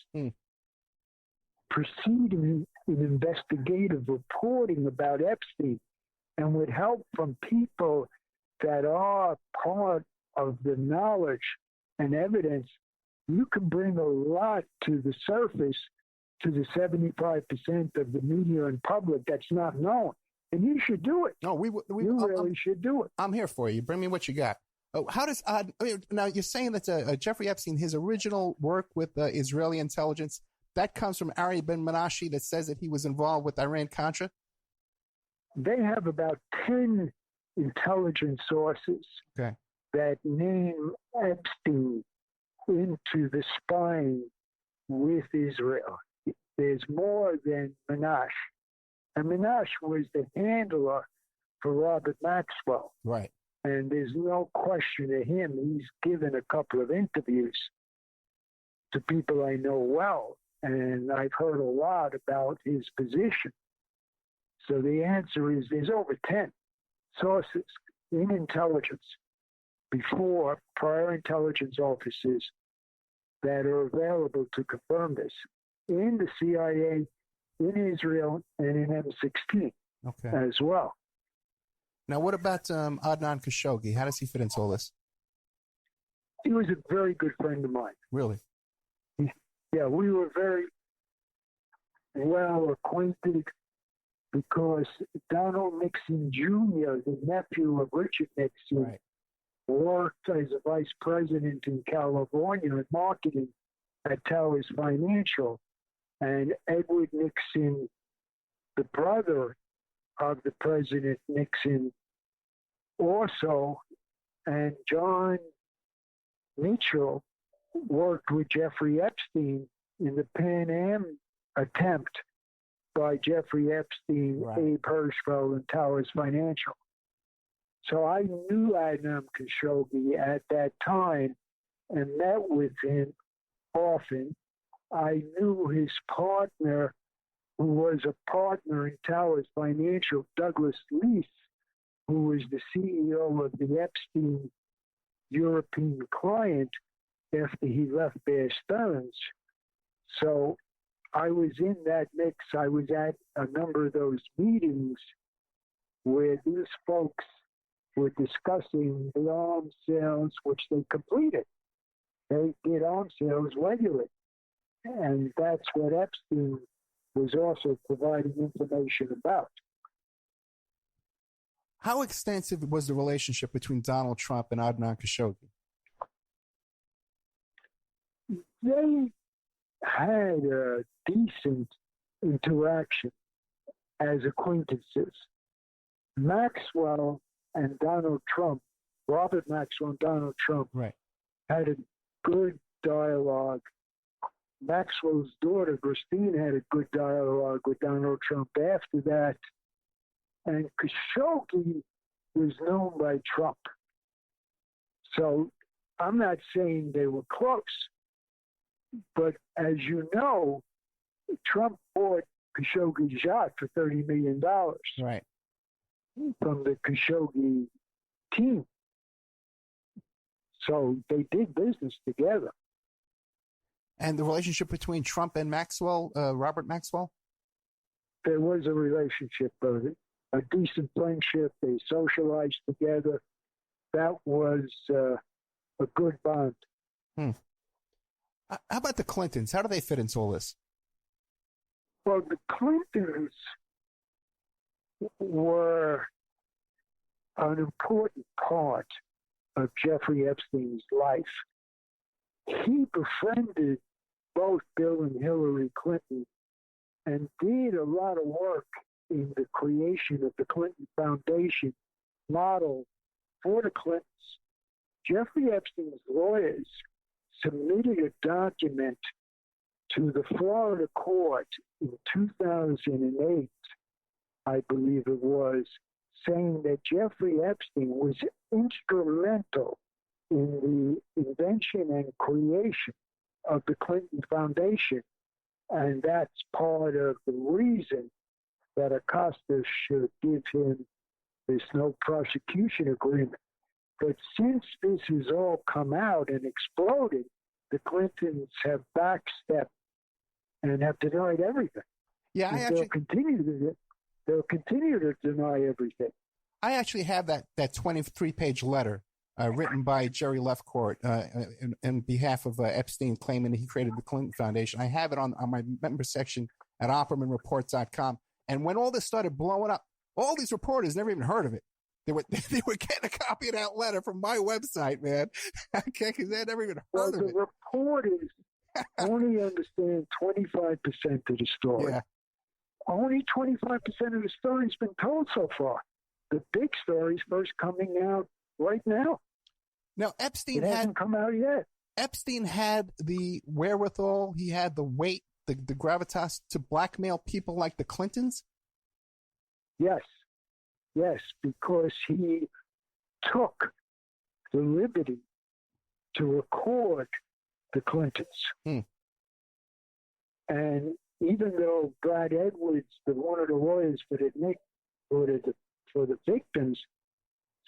proceeding in investigative reporting about Epstein, and with help from people that are part of the knowledge and evidence, you can bring a lot to the surface to the 75% of the media and public that's not known. And you should do it. No, we you really should do it. I'm here for you. Bring me what you got. Oh, how does now you're saying that Jeffrey Epstein, his original work with Israeli intelligence, that comes from Ari Ben Menashe that says that he was involved with Iran-Contra? They have about 10 intelligence sources that name Epstein into the spying with Israel. There's more than Menashe. And Menashe was the handler for Robert Maxwell. Right. And there's no question to him. He's given a couple of interviews to people I know well, and I've heard a lot about his position. So the answer is there's over 10 sources in intelligence before prior intelligence officers that are available to confirm this in the CIA, in Israel, and in M16 as well. Now, what about Adnan Khashoggi? How does he fit into all this? He was a very good friend of mine. Really? Yeah, we were very well acquainted because Donald Nixon Jr., the nephew of Richard Nixon, worked as a vice president in California in marketing at Towers Financial. And Edward Nixon, the brother of the President Nixon, also, and John Mitchell worked with Jeffrey Epstein in the Pan Am attempt by Jeffrey Epstein, Abe Hirschfeld, and Towers Financial. So I knew Adnan Khashoggi at that time and met with him often. I knew his partner who was a partner in Towers Financial, Douglas Leith, who was the CEO of the Epstein European client after he left Bear Stearns. So I was in that mix. I was at a number of those meetings where these folks were discussing the arms sales, which they completed. They did arms sales regularly. And that's what Epstein was also providing information about. How extensive was the relationship between Donald Trump and Adnan Khashoggi? They had a decent interaction as acquaintances. Maxwell and Donald Trump, Robert Maxwell and Donald Trump, right, had a good dialogue. Maxwell's daughter, Christine, had a good dialogue with Donald Trump after that. And Khashoggi was known by Trump. So I'm not saying they were close. But as you know, Trump bought Khashoggi's yacht for $30 million right, from the Khashoggi team. So they did business together. And the relationship between Trump and Maxwell, Robert Maxwell? There was a relationship, a decent friendship. They socialized together. That was a good bond. How about the Clintons? How do they fit into all this? Well, the Clintons were an important part of Jeffrey Epstein's life. He befriended both Bill and Hillary Clinton and did a lot of work in the creation of the Clinton Foundation model for the Clintons. Jeffrey Epstein's lawyers submitted a document to the Florida court in 2008, I believe it was, saying that Jeffrey Epstein was instrumental in the invention and creation of the Clinton Foundation. And that's part of the reason that Acosta should give him this no prosecution agreement. But since this has all come out and exploded, the Clintons have backstepped and have denied everything. Yeah, they'll continue to deny everything. I actually have that 23-page letter written by Jerry Lefcourt in behalf of Epstein, claiming that he created the Clinton Foundation. I have it on my member section at OppermanReport.com. And when all this started blowing up, all these reporters never even heard of it. They were getting a copy of that letter from my website, man. Okay, because they had never even heard of it. The reporters only understand 25% of the story. Yeah. Only 25% of the story's been told so far. The big story's first coming out right now. Now, Epstein hasn't come out yet. Epstein had the wherewithal, he had the weight, the gravitas to blackmail people like the Clintons? Yes, because he took the liberty to record the Clintons. And even though Brad Edwards, one of the lawyers for the victims,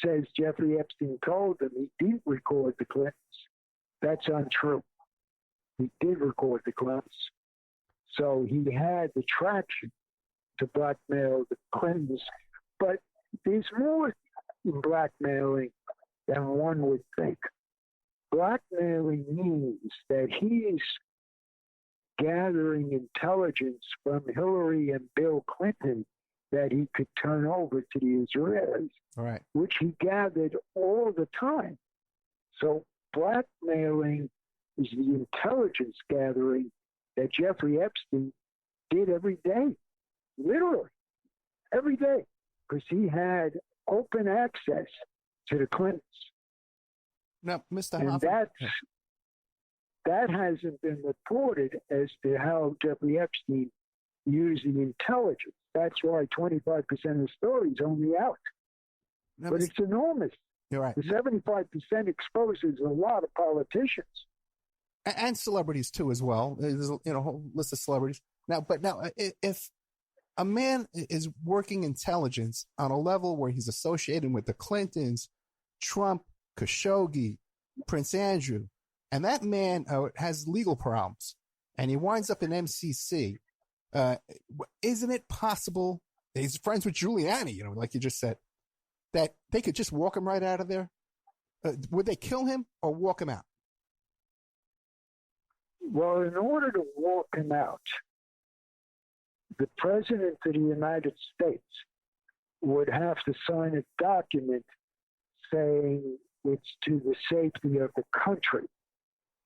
says Jeffrey Epstein told them he didn't record the Clintons, that's untrue. He did record the Clintons. So he had the traction to blackmail the Clintons. But there's more in blackmailing than one would think. Blackmailing means that he's gathering intelligence from Hillary and Bill Clinton that he could turn over to the Israelis, right, which he gathered all the time. So blackmailing is the intelligence gathering that Jeffrey Epstein did every day, literally every day, because he had open access to the Clintons. Now, Mr. And Hoffenberg, that hasn't been reported as to how Jeffrey Epstein used the intelligence. That's why 25% of the story is only out. now, But it's enormous. you're right. The 75% exposes a lot of politicians. And celebrities too, as well. There's a whole list of celebrities. Now, if a man is working intelligence on a level where he's associated with the Clintons, Trump, Khashoggi, Prince Andrew, and that man has legal problems, and he winds up in MCC. Isn't it possible he's friends with Giuliani, like you just said, that they could just walk him right out of there? Would they kill him or walk him out? Well, in order to walk him out, the President of the United States would have to sign a document saying it's to the safety of the country,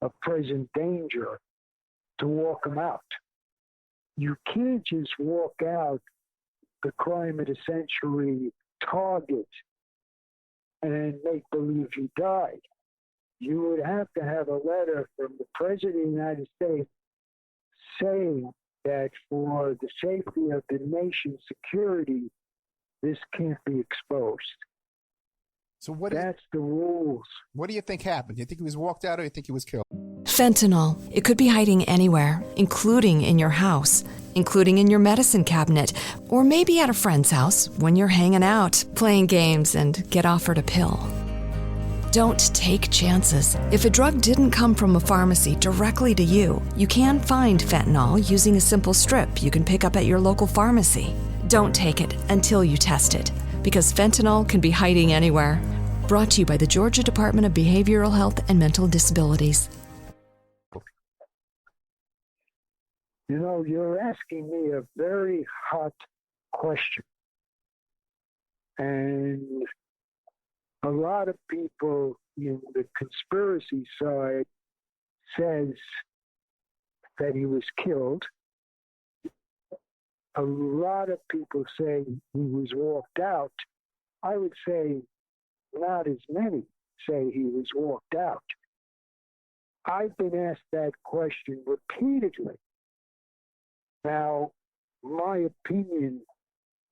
of present danger, to walk him out. You can't just walk out the crime of the century target and make believe he died. You would have to have a letter from the President of the United States saying that for the safety of the nation's security, this can't be exposed. So that's the rules. What do you think happened? Do you think he was walked out or do you think he was killed? Fentanyl. It could be hiding anywhere, including in your house, including in your medicine cabinet, or maybe at a friend's house when you're hanging out, playing games, and get offered a pill. Don't take chances. If a drug didn't come from a pharmacy directly to you, you can find fentanyl using a simple strip you can pick up at your local pharmacy. Don't take it until you test it, because fentanyl can be hiding anywhere. Brought to you by the Georgia Department of Behavioral Health and Mental Disabilities. You're asking me a very hot question. And a lot of people in the conspiracy side says that he was killed. A lot of people say he was walked out. I would say not as many say he was walked out. I've been asked that question repeatedly. Now, my opinion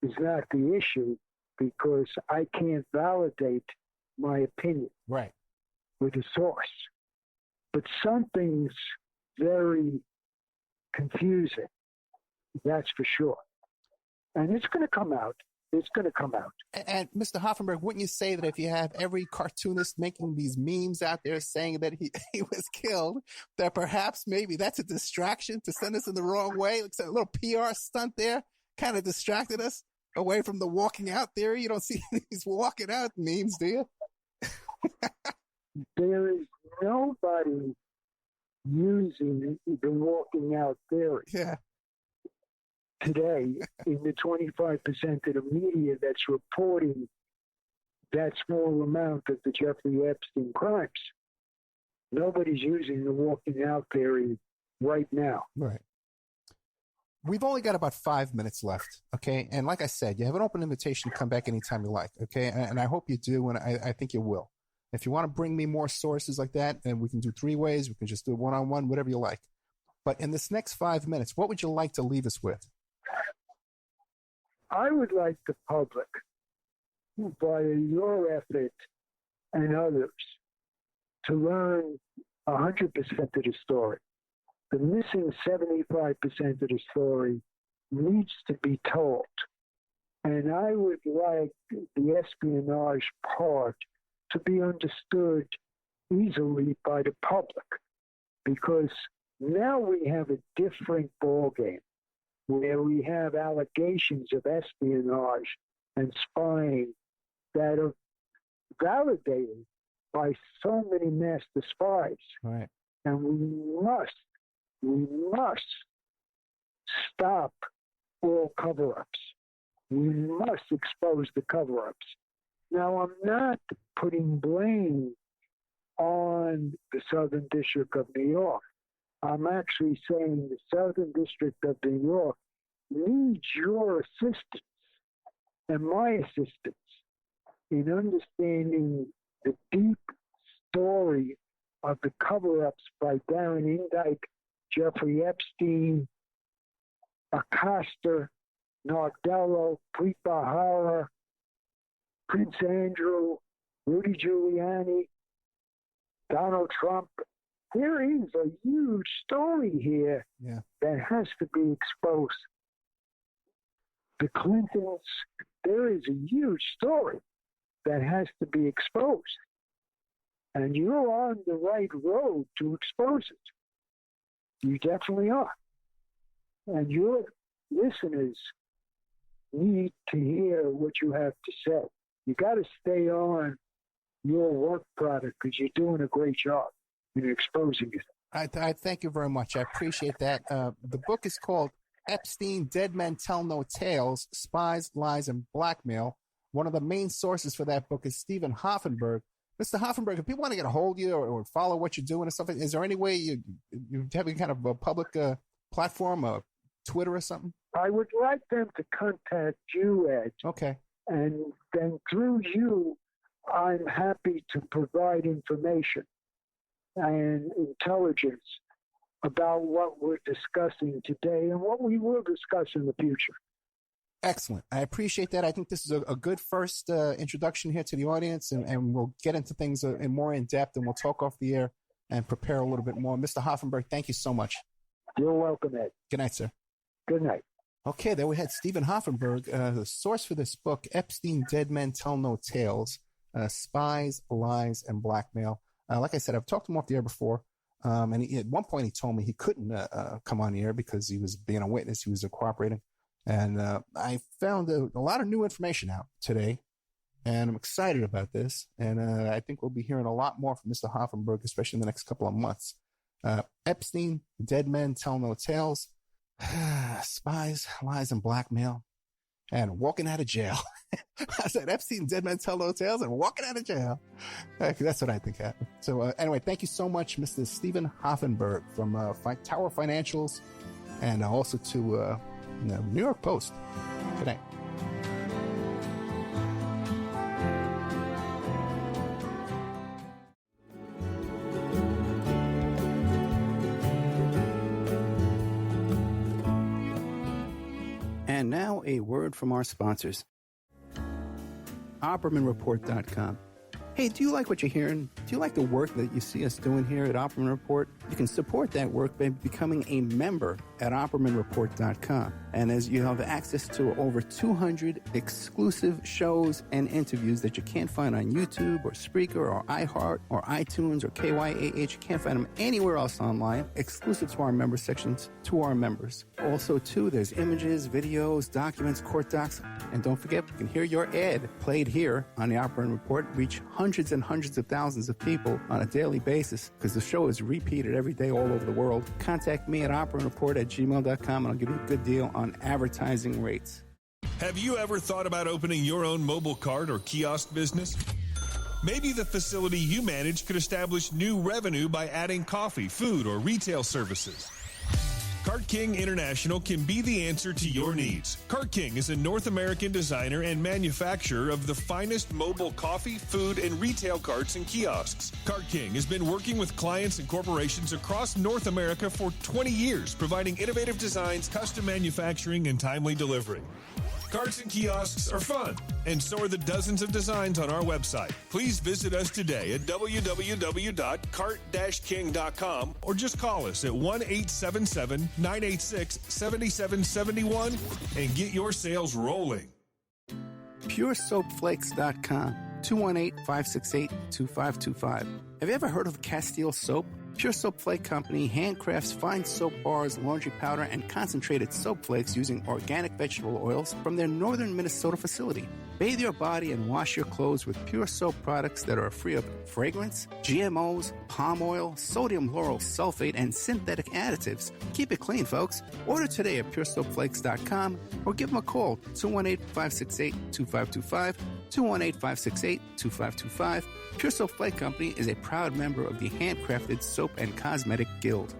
is not the issue because I can't validate my opinion with a source. But something's very confusing, that's for sure. And it's going to come out. It's going to come out. And Mr. Hoffenberg, wouldn't you say that if you have every cartoonist making these memes out there saying that he was killed, that perhaps maybe that's a distraction to send us in the wrong way? Like a little PR stunt there kind of distracted us away from the walking out theory. You don't see these walking out memes, do you? There is nobody using the walking out theory. Yeah. Today, in the 25% of the media that's reporting that small amount of the Jeffrey Epstein crimes, nobody's using the walking out theory right now. Right. We've only got about 5 minutes left, okay? And like I said, you have an open invitation to come back anytime you like, okay? And I hope you do, and I think you will. If you want to bring me more sources like that, and we can do 3 ways, we can just do it one-on-one, whatever you like. But in this next 5 minutes, what would you like to leave us with? I would like the public, by your effort and others, to learn 100% of the story. The missing 75% of the story needs to be told. And I would like the espionage part to be understood easily by the public, because now we have a different ballgame, where we have allegations of espionage and spying that are validated by so many master spies. Right. And we must stop all cover-ups. We must expose the cover-ups. Now, I'm not putting blame on the Southern District of New York. I'm actually saying the Southern District of New York needs your assistance and my assistance in understanding the deep story of the cover-ups by Darren Indike, Jeffrey Epstein, Acosta, Nardello, Preet Bharara, Prince Andrew, Rudy Giuliani, Donald Trump. There is a huge story here that has to be exposed. the Clintons, there is a huge story that has to be exposed. And you're on the right road to expose it. You definitely are. And your listeners need to hear what you have to say. You got to stay on your work product because you're doing a great job in exposing it. I thank you very much. I appreciate that. The book is called Epstein, Dead Men Tell No Tales, Spies, Lies, and Blackmail. One of the main sources for that book is Stephen Hoffenberg. Mr. Hoffenberg, if people want to get a hold of you or follow what you're doing and stuff, is there any way you have any kind of a public platform, Twitter or something? I would like them to contact you, Ed. Okay. And then through you, I'm happy to provide information and intelligence about what we're discussing today and what we will discuss in the future. Excellent. I appreciate that. I think this is a good first introduction here to the audience, and we'll get into things more in depth, and we'll talk off the air and prepare a little bit more. Mr. Hoffenberg, thank you so much. You're welcome, Ed. Good night, sir. Good night. Okay, there we had Stephen Hoffenberg, the source for this book, Epstein, Dead Men Tell No Tales, Spies, Lies, and Blackmail. Like I said, I've talked to him off the air before, and at one point he told me he couldn't come on the air because he was being a witness. He was cooperating. And I found a lot of new information out today, and I'm excited about this. And I think we'll be hearing a lot more from Mr. Hoffenberg, especially in the next couple of months. Epstein, Dead Men Tell No Tales, Spies, Lies, and Blackmail, and Walking Out of Jail. I said Epstein, Dead Men Tell No Tales, and Walking Out of Jail. That's what I think happened. So anyway, thank you so much, Mr. Stephen Hoffenberg from Tower Financials, and also to New York Post. Good night. And now a word from our sponsors. OppermanReport.com. Hey, do you like what you're hearing? Do you like the work that you see us doing here at Opperman Report? You can support that work by becoming a member at OppermanReport.com. And as you have access to over 200 exclusive shows and interviews that you can't find on YouTube or Spreaker or iHeart or iTunes or KYAH. You can't find them anywhere else online, exclusive to our member sections, to our members. Also, too, there's images, videos, documents, court docs. And don't forget, you can hear your ad played here on the Opperman Report, reach hundreds and hundreds of thousands of people on a daily basis because the show is repeated every day all over the world. Contact me at operatreport@gmail.com and I'll give you a good deal on advertising rates. Have you ever thought about opening your own mobile cart or kiosk business? Maybe the facility you manage could establish new revenue by adding coffee, food, or retail services. Cart King International can be the answer to your needs. Cart King is a North American designer and manufacturer of the finest mobile coffee, food, and retail carts and kiosks. Cart King has been working with clients and corporations across North America for 20 years, providing innovative designs, custom manufacturing, and timely delivery. Carts and kiosks are fun, and so are the dozens of designs on our website. Please visit us today at www.cart-king.com or just call us at 1-877-986-7771 and get your sales rolling. PureSoapFlakes.com, 218-568-2525. Have you ever heard of Castile Soap? Pure Soap Flake Company handcrafts fine soap bars, laundry powder, and concentrated soap flakes using organic vegetable oils from their northern Minnesota facility. Bathe your body and wash your clothes with Pure Soap products that are free of fragrance, GMOs, palm oil, sodium lauryl sulfate, and synthetic additives. Keep it clean, folks. Order today at PureSoapFlakes.com or give them a call, 218-568-2525, 218-568-2525. Pure Soap Flake Company is a proud member of the Handcrafted Soap and Cosmetic Guild.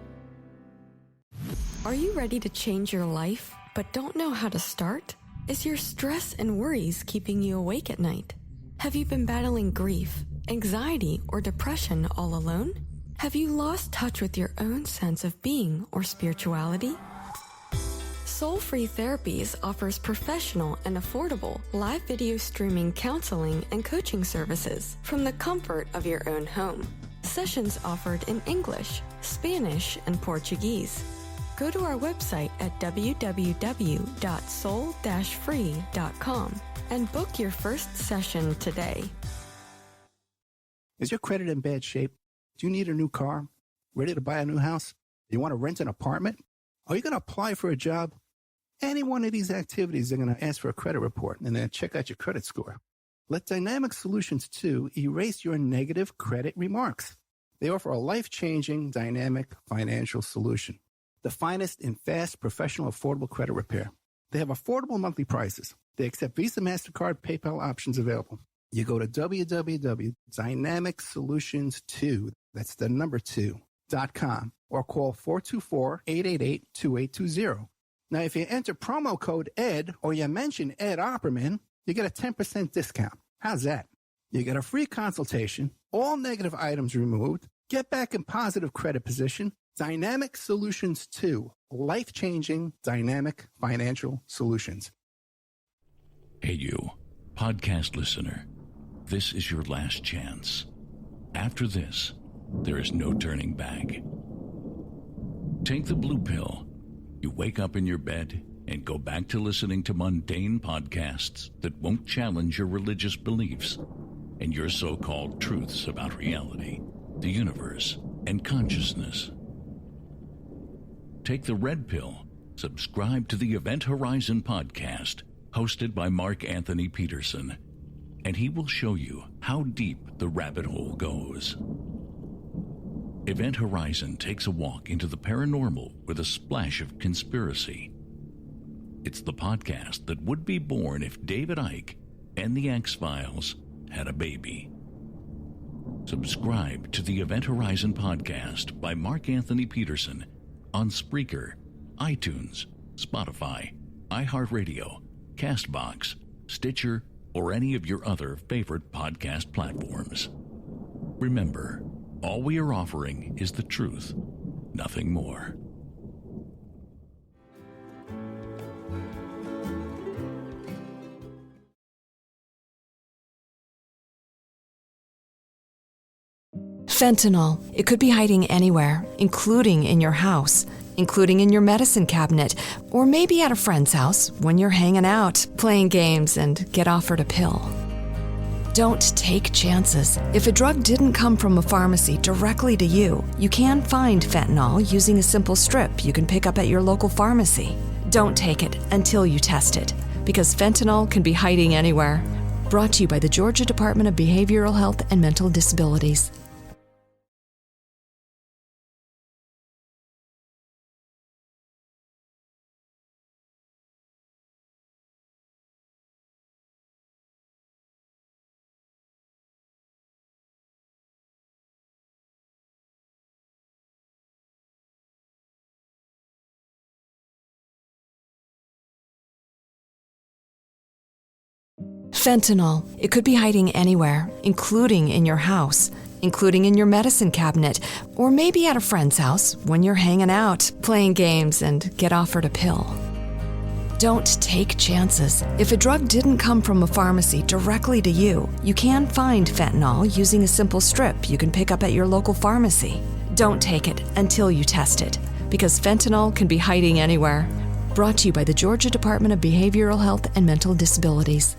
Are you ready to change your life, but don't know how to start? Is your stress and worries keeping you awake at night? Have you been battling grief, anxiety, or depression all alone? Have you lost touch with your own sense of being or spirituality? Soul Free Therapies offers professional and affordable live video streaming counseling and coaching services from the comfort of your own home. Sessions offered in English, Spanish, and Portuguese. Go to our website at www.soul-free.com and book your first session today. Is your credit in bad shape? Do you need a new car? Ready to buy a new house? You want to rent an apartment? Are you going to apply for a job? Any one of these activities, they're going to ask for a credit report and then check out your credit score. Let Dynamic Solutions 2 erase your negative credit remarks. They offer a life-changing, dynamic financial solution. The finest in fast, professional, affordable credit repair. They have affordable monthly prices. They accept Visa, MasterCard, PayPal options available. You go to www.dynamicsolutions2, that's the number 2.com, or call 424-888-2820. Now, if you enter promo code ED or you mention Ed Opperman, you get a 10% discount. How's that? You get a free consultation, all negative items removed, get back in positive credit position. Dynamic Solutions 2, life-changing dynamic financial solutions. Hey, you, podcast listener. This is your last chance. After this, there is no turning back. Take the blue pill. You wake up in your bed and go back to listening to mundane podcasts that won't challenge your religious beliefs and your so-called truths about reality, the universe, and consciousness. Take the red pill. Subscribe to the Event Horizon podcast, hosted by Mark Anthony Peterson, and he will show you how deep the rabbit hole goes. Event Horizon takes a walk into the paranormal with a splash of conspiracy. It's the podcast that would be born if David Icke and the X-Files had a baby. Subscribe to the Event Horizon podcast by Mark Anthony Peterson on Spreaker, iTunes, Spotify, iHeartRadio, CastBox, Stitcher, or any of your other favorite podcast platforms. Remember, all we are offering is the truth, nothing more. Fentanyl. It could be hiding anywhere, including in your house, including in your medicine cabinet, or maybe at a friend's house when you're hanging out, playing games, and get offered a pill. Don't take chances. If a drug didn't come from a pharmacy directly to you, you can find fentanyl using a simple strip you can pick up at your local pharmacy. Don't take it until you test it, because fentanyl can be hiding anywhere. Brought to you by the Georgia Department of Behavioral Health and Mental Disabilities. Fentanyl. It could be hiding anywhere, including in your house, including in your medicine cabinet, or maybe at a friend's house when you're hanging out, playing games, and get offered a pill. Don't take chances. If a drug didn't come from a pharmacy directly to you, you can find fentanyl using a simple strip you can pick up at your local pharmacy. Don't take it until you test it, because fentanyl can be hiding anywhere. Brought to you by the Georgia Department of Behavioral Health and Mental Disabilities.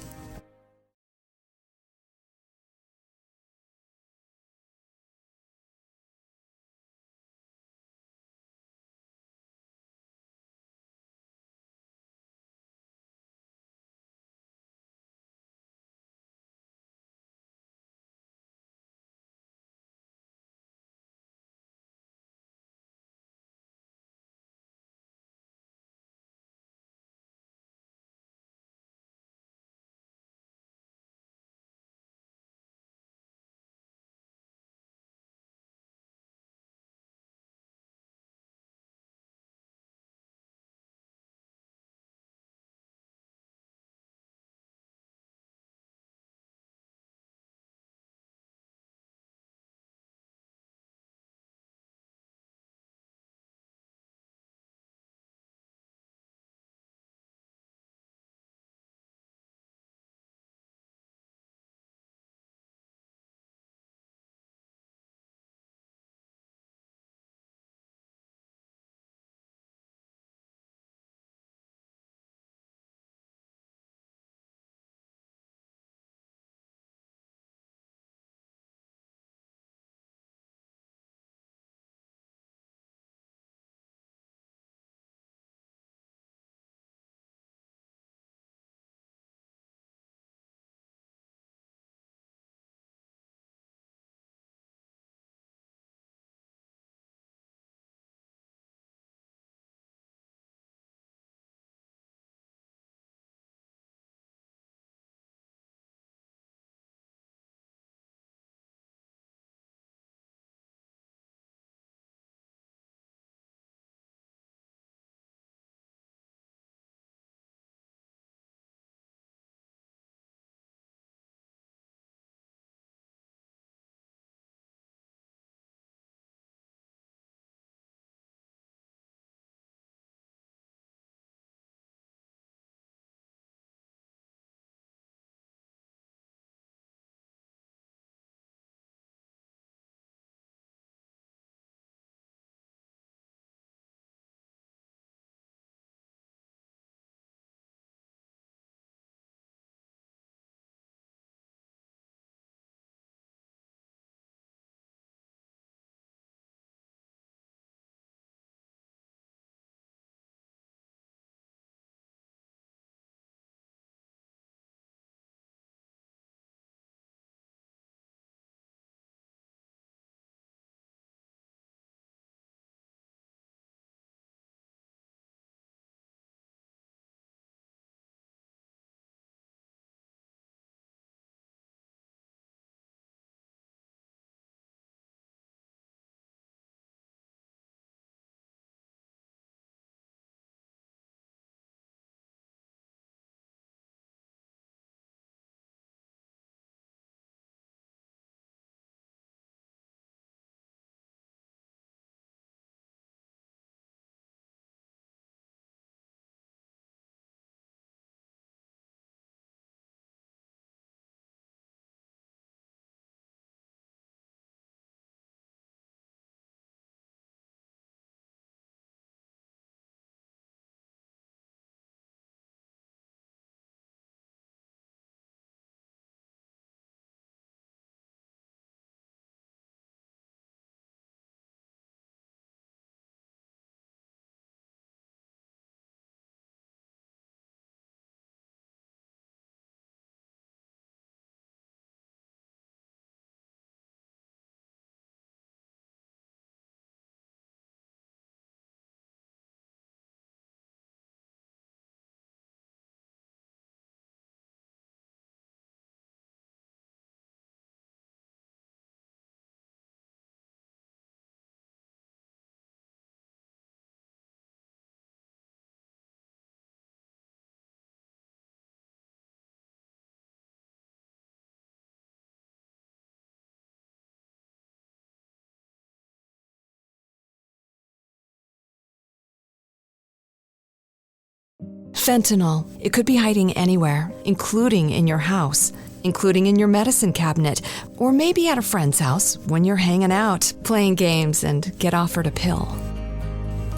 Fentanyl. It could be hiding anywhere, including in your house, including in your medicine cabinet, or maybe at a friend's house when you're hanging out, playing games, and get offered a pill.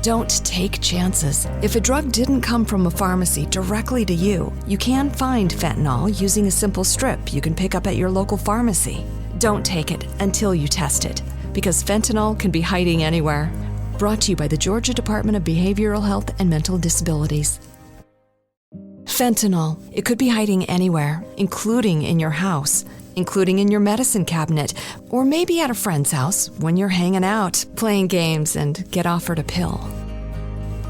Don't take chances. If a drug didn't come from a pharmacy directly to you, you can find fentanyl using a simple strip you can pick up at your local pharmacy. Don't take it until you test it, because fentanyl can be hiding anywhere. Brought to you by the Georgia Department of Behavioral Health and Mental Disabilities. Fentanyl. It could be hiding anywhere, including in your house, including in your medicine cabinet, or maybe at a friend's house when you're hanging out, playing games, and get offered a pill.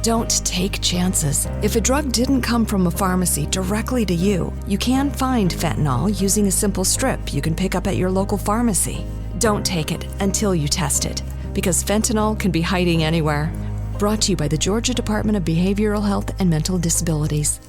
Don't take chances. If a drug didn't come from a pharmacy directly to you, you can find fentanyl using a simple strip you can pick up at your local pharmacy. Don't take it until you test it, because fentanyl can be hiding anywhere. Brought to you by the Georgia Department of Behavioral Health and Mental Disabilities.